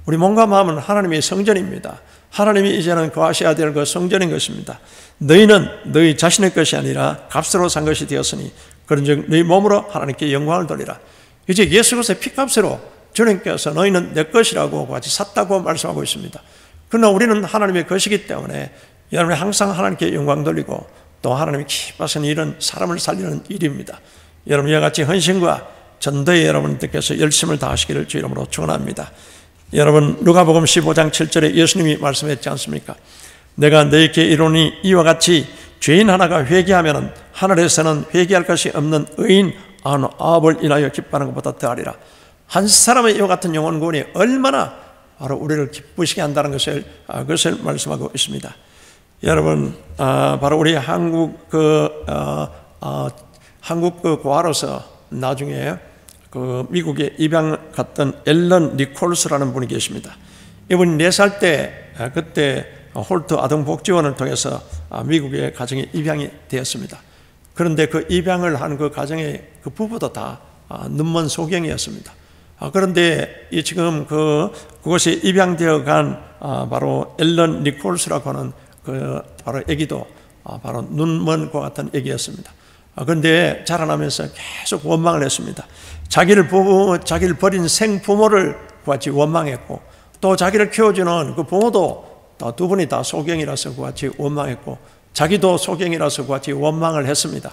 B: 우리 몸과 마음은 하나님의 성전입니다. 하나님이 이제는 거하셔야 될 그 성전인 것입니다. 너희는 너희 자신의 것이 아니라 값으로 산 것이 되었으니 그런즉 너희 몸으로 하나님께 영광을 돌리라. 이제 예수 그리스도의 피값으로 주님께서 너희는 내 것이라고 같이 샀다고 말씀하고 있습니다. 그러나 우리는 하나님의 것이기 때문에 여러분이 항상 하나님께 영광 돌리고 또 하나님이 기뻐하시는 일은 사람을 살리는 일입니다. 여러분 이와 같이 헌신과 전도에 여러분들께서 열심을 다하시기를 주 이름으로 축원합니다. 여러분 누가복음 15장 7절에 예수님이 말씀했지 않습니까? 내가 너희에게 이르노니 이와 같이 죄인 하나가 회개하면 하늘에서는 회개할 것이 없는 의인 99을 인하여 기뻐하는 것보다 더하리라. 한 사람의 이와 같은 영혼 구원이 얼마나 바로 우리를 기쁘시게 한다는 것을 말씀하고 있습니다. 여러분 바로 우리 한국 고아로서 나중에 그 미국에 입양 갔던 앨런 니콜스라는 분이 계십니다. 이분이 4살 때 그때 홀트 아동복지원을 통해서 미국의 가정에 입양이 되었습니다. 그런데 그 입양을 한 그 가정의 그 부부도 다 눈먼 소경이었습니다. 그런데 이 지금 그곳에 입양되어 간 바로 앨런 니콜스라고 하는 그 바로 아기도 바로 눈먼 것 같은 아기였습니다. 그런데 자라나면서 계속 원망을 했습니다. 자기를 버린 생부모를 같이 원망했고, 또 자기를 키워주는 그 부모도 두 분이 다 소경이라서 같이 원망했고, 자기도 소경이라서 같이 원망을 했습니다.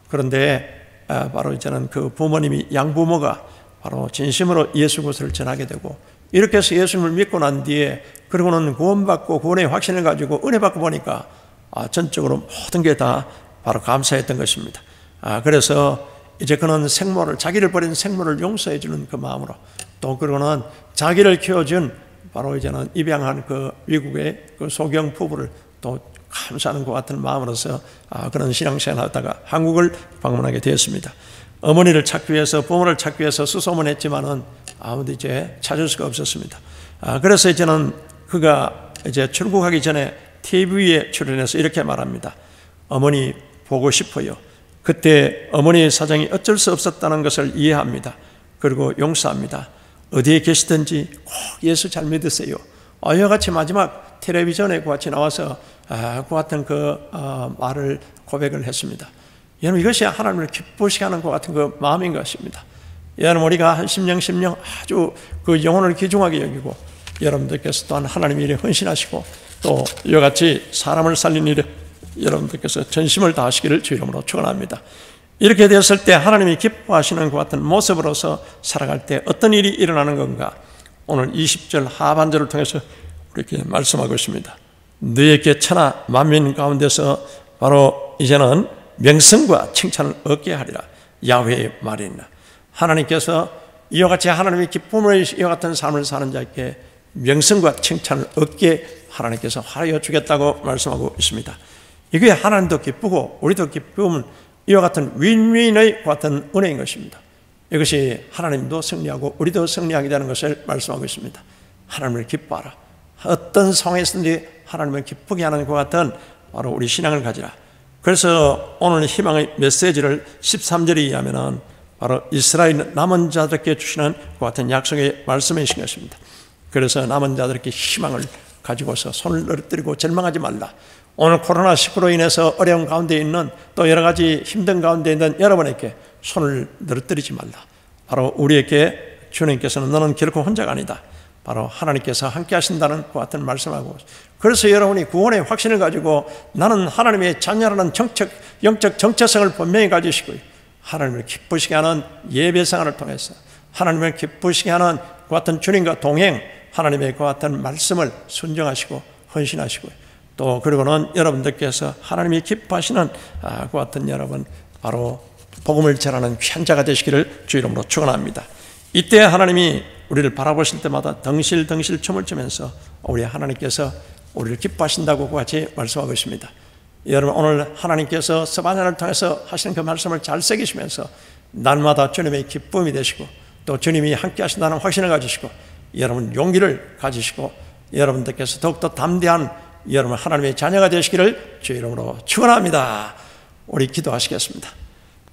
B: 그런데 바로 이제는 그 부모님이 양부모가 바로 진심으로 예수 그리스도를 전하게 되고, 이렇게 해서 예수님을 믿고 난 뒤에 그리고는 구원받고 구원의 확신을 가지고 은혜 받고 보니까 전적으로 모든 게 다 바로 감사했던 것입니다. 그래서 이제 그는 생모를, 자기를 버린 생모를 용서해 주는 그 마음으로, 또 그리고는 자기를 키워준 바로 이제는 입양한 그 미국의 그 소경 부부를 또 감사하는 것 같은 마음으로서 그런 신앙생활을 하다가 한국을 방문하게 되었습니다. 어머니를 찾기 위해서, 부모를 찾기 위해서 수소문했지만은 아무도 이제 찾을 수가 없었습니다. 그래서 이제는 그가 이제 출국하기 전에 TV에 출연해서 이렇게 말합니다. 어머니 보고 싶어요. 그때 어머니의 사정이 어쩔 수 없었다는 것을 이해합니다. 그리고 용서합니다. 어디에 계시든지 꼭 예수 잘 믿으세요. 이와 같이 마지막 텔레비전에 같이 나와서 그 같은 말을 고백을 했습니다. 여러분, 이것이 하나님을 기쁘시게 하는 것 같은 그 마음인 것입니다. 여러분, 우리가 한 심령 아주 그 영혼을 귀중하게 여기고, 여러분들께서 또한 하나님 일에 헌신하시고, 또 이와 같이 사람을 살린 일에 여러분들께서 전심을 다하시기를 주 이름으로 축원합니다. 이렇게 되었을 때 하나님이 기뻐하시는 것 같은 모습으로서 살아갈 때 어떤 일이 일어나는 건가? 오늘 20절 하반절을 통해서 이렇게 말씀하고 있습니다. 너에게 천하 만민 가운데서 바로 이제는 명성과 칭찬을 얻게 하리라. 야훼의 말이니라. 하나님께서 이와 같이 하나님의 기쁨을 이와 같은 삶을 사는 자에게 명성과 칭찬을 얻게 하나님께서 하여 주겠다고 말씀하고 있습니다. 이게 하나님도 기쁘고 우리도 기쁨은 이와 같은 윈윈의 같은 은혜인 것입니다. 이것이 하나님도 승리하고 우리도 승리하게 되는 것을 말씀하고 있습니다. 하나님을 기뻐하라. 어떤 상황에서든지 하나님을 기쁘게 하는 것 같은 바로 우리 신앙을 가지라. 그래서 오늘 희망의 메시지를 13절에 의하면 바로 이스라엘 남은 자들에게 주시는 그 같은 약속의 말씀이신 것입니다. 그래서 남은 자들에게 희망을 가지고서 손을 늘어뜨리고 절망하지 말라. 오늘 코로나19로 인해서 어려운 가운데 있는, 또 여러 가지 힘든 가운데 있는 여러분에게 손을 늘어뜨리지 말라. 바로 우리에게 주님께서는 너는 결코 혼자가 아니다. 바로 하나님께서 함께 하신다는 그 같은 말씀하고, 그래서 여러분이 구원의 확신을 가지고 나는 하나님의 자녀라는 영적 정체성을 분명히 가지시고, 하나님을 기쁘시게 하는 예배생활을 통해서 하나님을 기쁘시게 하는 그 같은 주님과 동행, 하나님의 그 같은 말씀을 순종하시고 헌신하시고, 또 그리고는 여러분들께서 하나님이 기뻐하시는 그 같은 여러분 바로 복음을 전하는 귀한 자가 되시기를 주 이름으로 축원합니다. 이때 하나님이 우리를 바라보실 때마다 덩실덩실 춤을 추면서 우리 하나님께서 우리를 기뻐하신다고 같이 말씀하고 있습니다. 여러분, 오늘 하나님께서 스바냐를 통해서 하시는 그 말씀을 잘 새기시면서 날마다 주님의 기쁨이 되시고, 또 주님이 함께 하신다는 확신을 가지시고, 여러분 용기를 가지시고, 여러분들께서 더욱더 담대한 여러분 하나님의 자녀가 되시기를 주 이름으로 축원합니다. 우리 기도하시겠습니다.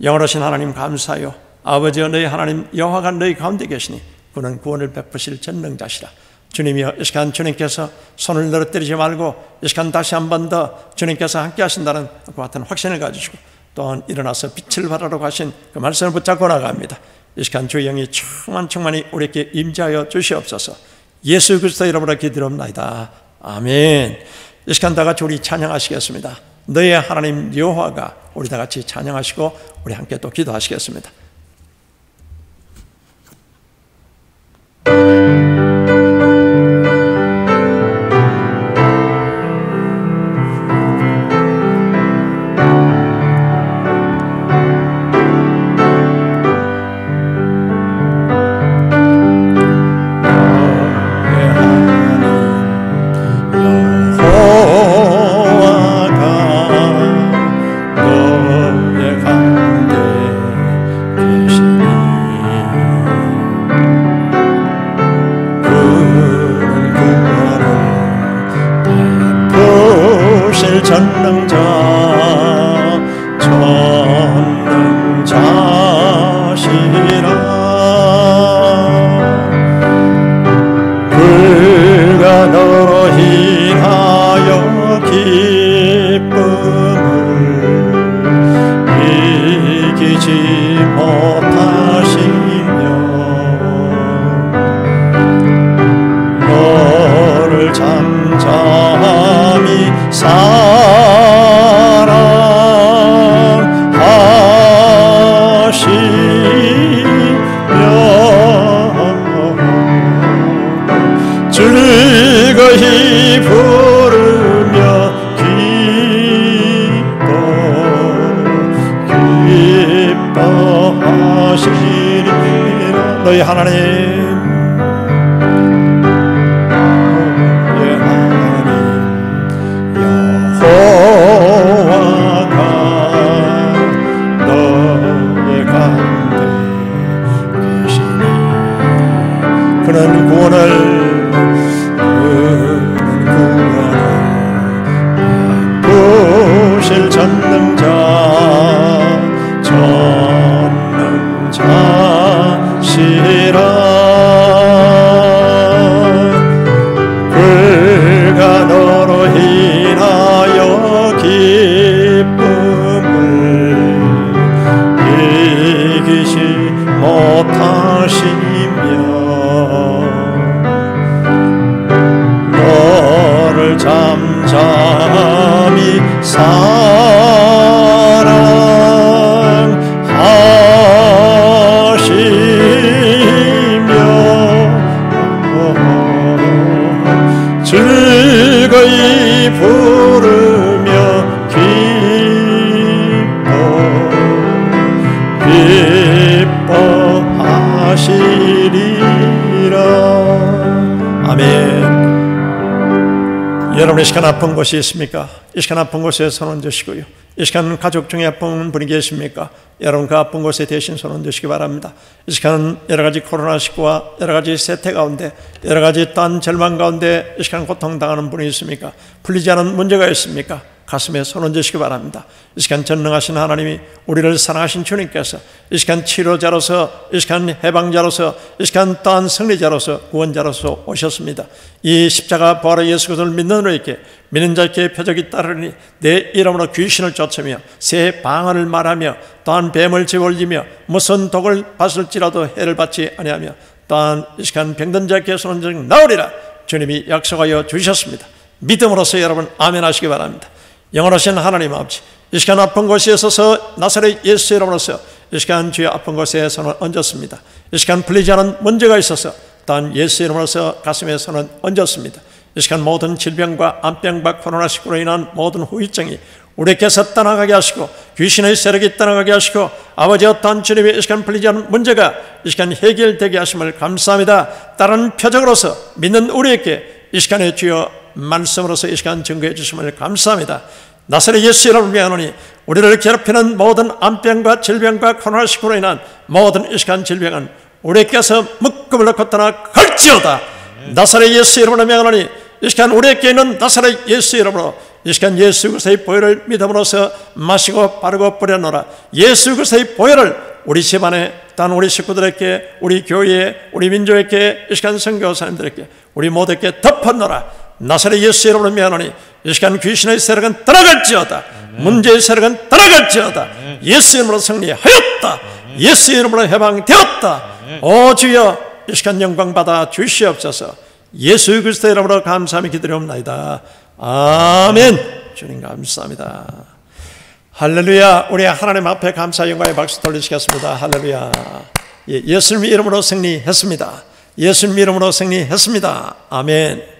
B: 영원하신 하나님 감사하여, 아버지여 너희 하나님 여호와가 너희 가운데 계시니 그는 구원을 베푸실 전능자시라. 주님이여, 이 시간 주님께서 손을 늘어뜨리지 말고 이 시간 다시 한 번 더 주님께서 함께 하신다는 그 같은 확신을 가지시고, 또한 일어나서 빛을 발하러 가신 그 말씀을 붙잡고 나갑니다. 이 시간 주의 영이 충만히 우리에게 임재하여 주시옵소서. 예수 그리스도 이름으로 기도합나이다. 아멘. 이 시간 다 같이 우리 찬양하시겠습니다. 너의 하나님 여호와가, 우리 다 같이 찬양하시고 우리 함께 또 기도하시겠습니다. 전능자시라 그가 너로 인하여 기쁨을 이기지 못하시며 너를 잠잠히 사랑하시며 즐거이 부르며 기뻐하시리라. 너희 하나님 여호와가 너의 가운데 계시니 그는 구원을 베푸실 전능자시라 그가 너로 인하여 기쁨을 이기지 못하시며 너를 잠잠히 사랑하시며 즐거이 부르며 기뻐하시리라. 아멘. 여러분 이 시간 아픈 곳이 있습니까? 이 시간 아픈 곳에 손 얹으시고요. 이 시간 가족 중에 아픈 분이 계십니까? 여러분 그 아픈 곳에 대신 손 얹으시기 바랍니다. 이 시간 여러가지 코로나19와 여러가지 세태 가운데 여러가지 또한 절망 가운데 이 시간 고통당하는 분이 있습니까? 풀리지 않은 문제가 있습니까? 가슴에 손 얹으시기 바랍니다. 이 시간 전능하신 하나님이 우리를 사랑하신 주님께서 이 시간 치료자로서 이 시간 해방자로서 이 시간 또한 승리자로서 구원자로서 오셨습니다. 이 십자가 부활의 예수 그리스도를 믿는 우리에게 믿는 자에게 표적이 따르니 내 이름으로 귀신을 쫓으며 새 방언을 말하며 또한 뱀을 짓올리며 무슨 독을 받을지라도 해를 받지 아니하며 또한 이 시간 병든 자에게 손 얹으 나으리라 주님이 약속하여 주셨습니다. 믿음으로써 여러분 아멘 하시기 바랍니다. 영원하신 하나님 아버지, 이 시간 아픈 곳에 있어서 나사렛 예수 이름으로써 이 시간 주의 아픈 곳에 손을 얹었습니다. 이 시간 풀리지 않은 문제가 있어서 또한 예수 이름으로써 가슴에 손을 얹었습니다. 이 시간 모든 질병과 암병과 코로나19로 인한 모든 후유증이 우리께서 떠나가게 하시고 귀신의 세력이 떠나가게 하시고 아버지 어떠한 주님의 이 시간 풀리지 않은 문제가 이 시간 해결되게 하심을 감사합니다. 다른 표적으로서 믿는 우리에게 이 시간에 주여 말씀으로서 이 시간 증거해 주심을 감사합니다. 나사렛 예수 이름을 위하노니 우리를 괴롭히는 모든 암병과 질병과 코로나19로 인한 모든 이 시간 질병은 우리께서 묶음을 놓고 떠나갈지어다. 나사렛 예수 이름으로 명하노니 이 시간 우리에게 있는 나사렛 예수 이름으로 이 시간 예수 그리스도의 보혈을 믿음으로써 마시고 바르고 뿌려놓으라. 예수 그리스도의 보혈을 우리 집안에 단 우리 식구들에게 우리 교회에 우리 민족에게 이 시간 선교사님들에게 우리 모두에게 덮어놓으라. 나사렛 예수 이름으로 명하노니 이 시간 귀신의 세력은 떠나갈지어다. 문제의 세력은 떠나갈지어다. 예수 이름으로 승리하였다. 예수 이름으로 해방되었다. 오 주여 이 시간 영광 받아 주시옵소서. 예수 그리스도 이름으로 감사하며 기도하옵나이다. 아멘. 주님 감사합니다. 할렐루야. 우리 하나님 앞에 감사 영광의 박수 돌리시겠습니다. 할렐루야. 예수님 이름으로 승리했습니다. 예수님 이름으로 승리했습니다. 아멘.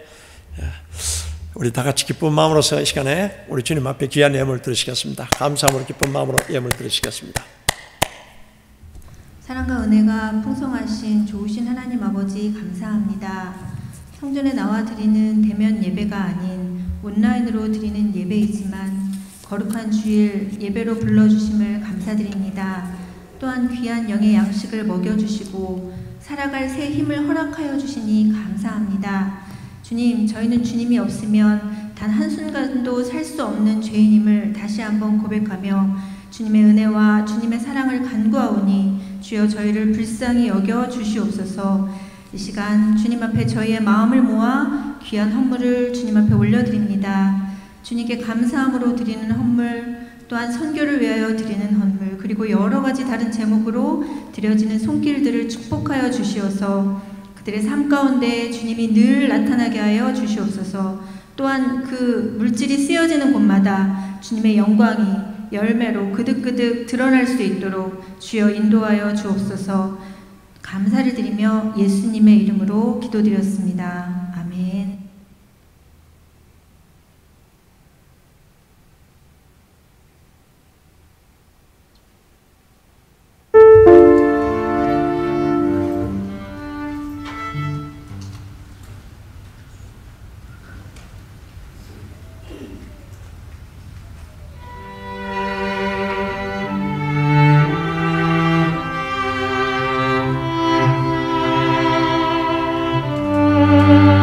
B: 우리 다 같이 기쁜 마음으로서 이 시간에 우리 주님 앞에 귀한 예물 드리시겠습니다. 감사함으로 기쁜 마음으로 예물 드리시겠습니다.
M: 사랑과 은혜가 풍성하신 좋으신 하나님 아버지 감사합니다. 성전에 나와 드리는 대면 예배가 아닌 온라인으로 드리는 예배이지만 거룩한 주일 예배로 불러주심을 감사드립니다. 또한 귀한 영의 양식을 먹여주시고 살아갈 새 힘을 허락하여 주시니 감사합니다. 주님, 저희는 주님이 없으면 단 한순간도 살 수 없는 죄인임을 다시 한번 고백하며 주님의 은혜와 주님의 사랑을 간구하오니 주여 저희를 불쌍히 여겨 주시옵소서. 이 시간 주님 앞에 저희의 마음을 모아 귀한 헌물을 주님 앞에 올려드립니다. 주님께 감사함으로 드리는 헌물, 또한 선교를 위하여 드리는 헌물, 그리고 여러 가지 다른 제목으로 드려지는 손길들을 축복하여 주시어서 그들의 삶 가운데 주님이 늘 나타나게 하여 주시옵소서. 또한 그 물질이 쓰여지는 곳마다 주님의 영광이 열매로 그득그득 드러날 수 있도록 주여 인도하여 주옵소서. 감사를 드리며 예수님의 이름으로 기도드렸습니다. 아멘.
N: Thank you.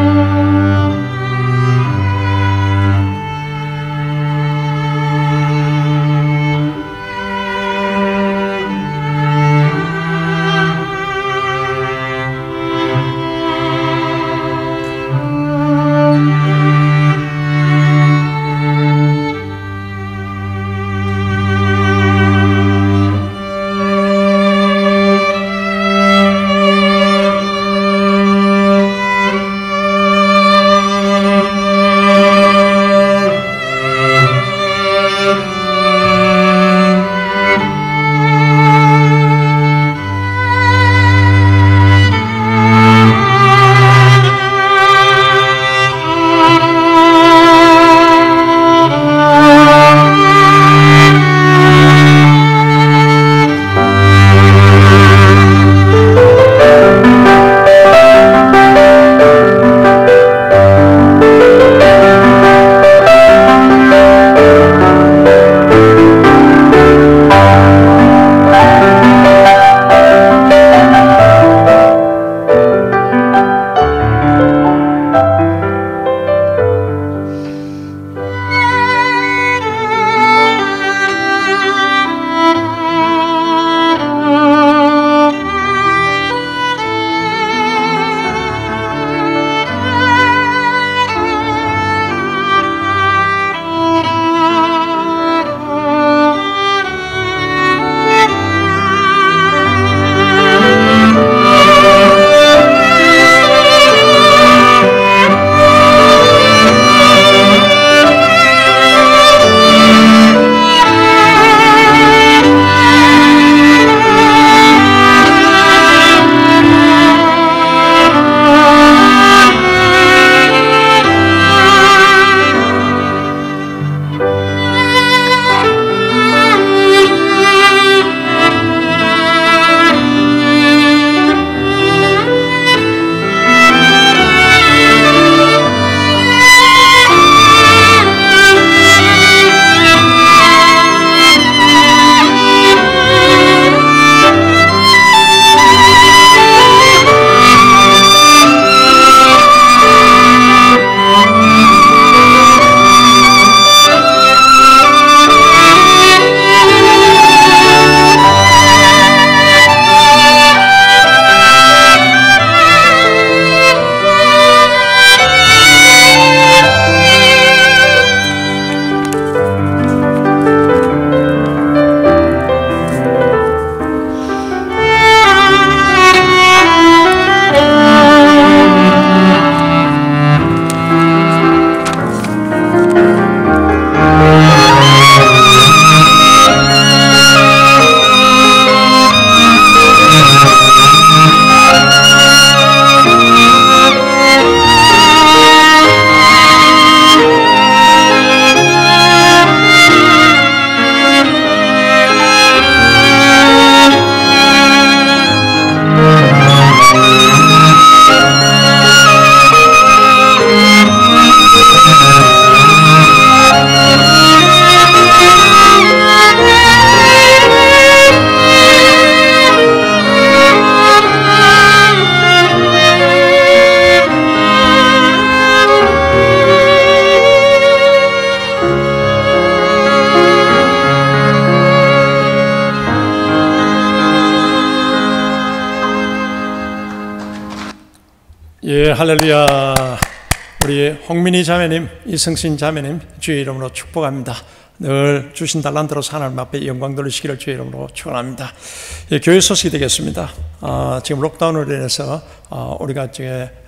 B: 예, 할렐루야. 우리 홍민희 자매님, 이승신 자매님 주의 이름으로 축복합니다. 늘 주신 달란트로 하나님 앞에 영광 돌리시기를 주의 이름으로 축원합니다. 예, 교회 소식이 되겠습니다. 지금 록다운으로 인해서 우리가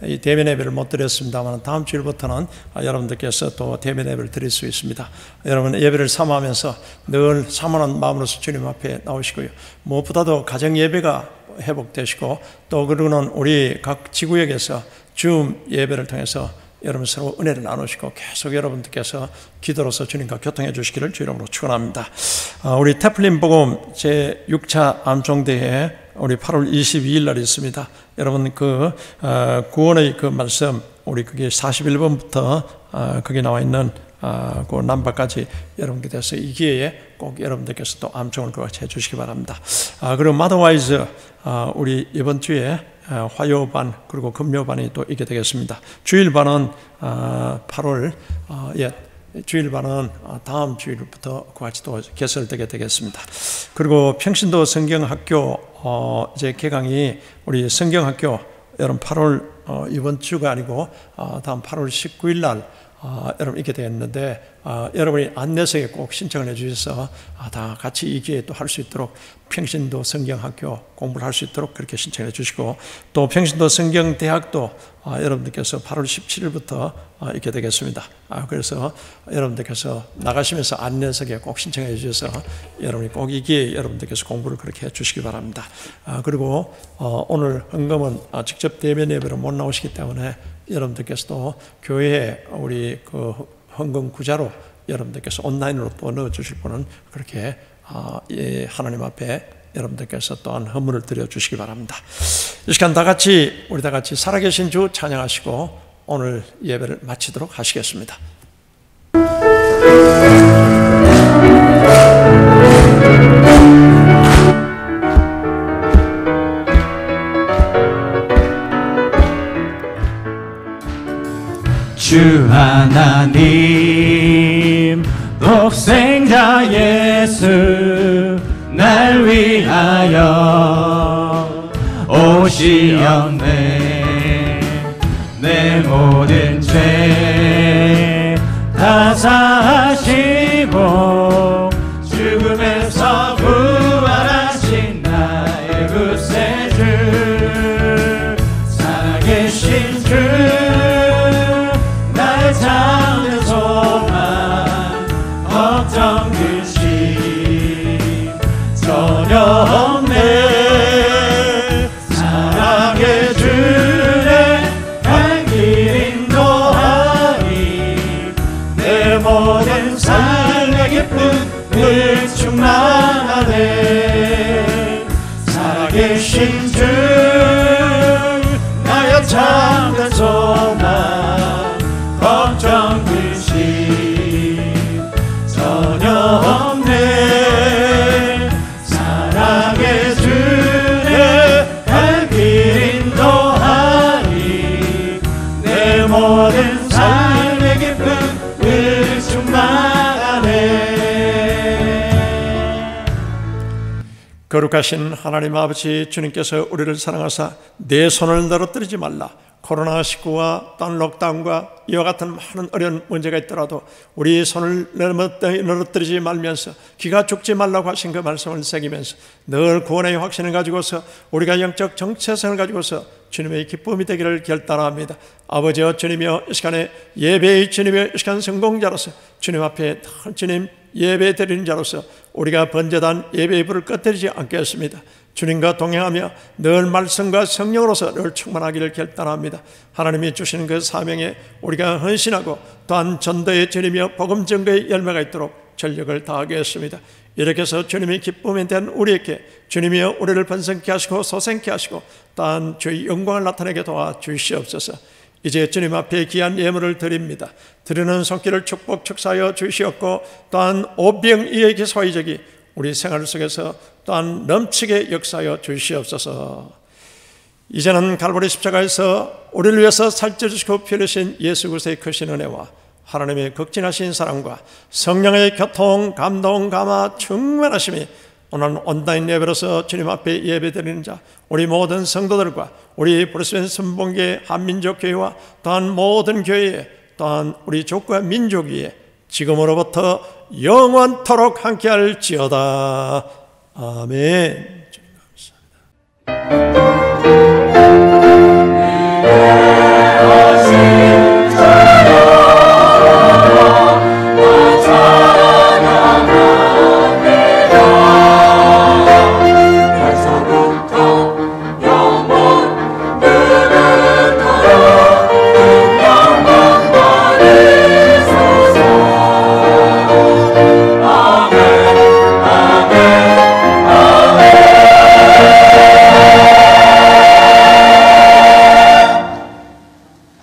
B: 이 대면 예배를 못 드렸습니다만 다음 주일부터는 여러분들께서 또 대면 예배를 드릴 수 있습니다. 여러분 예배를 사모하면서 늘 사모하는 마음으로서 주님 앞에 나오시고요. 무엇보다도 가정 예배가 회복되시고 또 그러고는 우리 각 지구역에서 줌 예배를 통해서 여러분 서로 은혜를 나누시고 계속 여러분들께서 기도로서 주님과 교통해 주시기를 주 이름으로 축원합니다. 우리 태플린 복음 제6차 암송대회 우리 8월 22일 날 있습니다. 여러분 그 구원의 그 말씀 우리 그게 41번부터 거기 나와 있는 그 남바까지 여러분께서 이 기회에 꼭 여러분들께서 또 암송을 같이 해주시기 바랍니다. 그리고 마더와이즈 우리 이번 주에 화요반 그리고 금요반이 또 있게 되겠습니다. 주일반은 8월 주일반은 다음 주일부터 같이 또 개설되게 되겠습니다. 그리고 평신도 성경학교 이제 개강이 우리 성경학교 여러분 8월 이번 주가 아니고 다음 8월 19일 날 여러분 있게 되었는데 여러분이 안내서에 꼭 신청을 해주셔서 다 같이 이 기회에 또 할 수 있도록 평신도 성경학교 공부를 할 수 있도록 그렇게 신청해 주시고 또 평신도 성경대학도 여러분들께서 8월 17일부터 있게 되겠습니다. 그래서 여러분들께서 나가시면서 안내석에 꼭 신청해 주셔서 여러분이 꼭 이 기회에 여러분들께서 공부를 그렇게 해 주시기 바랍니다. 그리고 오늘 헌금은 직접 대면 예배로 못 나오시기 때문에 여러분들께서도 교회에 우리 그 헌금 구자로 여러분들께서 온라인으로 또 넣어주실 분은 그렇게 하나님 앞에 여러분들께서 또한 헌물을 드려주시기 바랍니다. 이 시간 우리 다 같이 살아계신 주 찬양하시고 오늘 예배를 마치도록 하시겠습니다.
A: 주 하나님 독생자 예수 날 위하여 오시었네. 내 모든 죄 다 사하시고 죽음에서 부활하신 나의 구세주 살아계신 주 나의 참된 소망 걱정 근심 전혀 없네. 사랑의 주내 갈 길 인도하리. 내 모든 삶의 기쁨을 충만하네. 살아계신 주 나의 참된 소망 걱정 근심 전혀 없네. 사랑의 주내 갈 길 인도하리. 내 모든 삶의 기쁨을 충만하네.
B: 거룩하신 하나님 아버지 주님께서 우리를 사랑하사 내 손을 늘어뜨리지 말라. 코로나19와 또한 록다운과 이와 같은 많은 어려운 문제가 있더라도 우리 손을 늘어뜨리지 말면서 기가 죽지 말라고 하신 그 말씀을 새기면서 늘 구원의 확신을 가지고서 우리가 영적 정체성을 가지고서 주님의 기쁨이 되기를 결단합니다. 아버지여 주님이여 이 시간에 예배의 주님의 이 시간 성공자로서 주님 앞에 주님 예배 드리는 자로서 우리가 번제단 예배의 불을 꺼뜨리지 않겠습니다. 주님과 동행하며 늘 말씀과 성령으로서 늘 충만하기를 결단합니다. 하나님이 주시는 그 사명에 우리가 헌신하고 또한 전도의 주님이여 복음 증거의 열매가 있도록 전력을 다하겠습니다. 이렇게 해서 주님의 기쁨에 대한 우리에게 주님이여 우리를 번성케 하시고 소생케 하시고 또한 주의 영광을 나타내게 도와주시옵소서. 이제 주님 앞에 귀한 예물을 드립니다. 드리는 손길을 축복 축사하여 주시옵고 또한 오병이의 기소이적이 우리 생활 속에서 또한 넘치게 역사하여 주시옵소서. 이제는 갈보리 십자가에서 우리를 위해서 살쪄주시고 피 흘리신 예수 그리스도의 크신 은혜와 하나님의 극진하신 사랑과 성령의 교통, 감동, 감화, 충만하심이 오늘 온라인 예배로서 주님 앞에 예배드리는 자 우리 모든 성도들과 우리 브루스벤 선봉교회 한민족교회와 또한 모든 교회에 또한 우리 족과 민족 위에 지금으로부터 영원토록 함께할지어다. 아멘.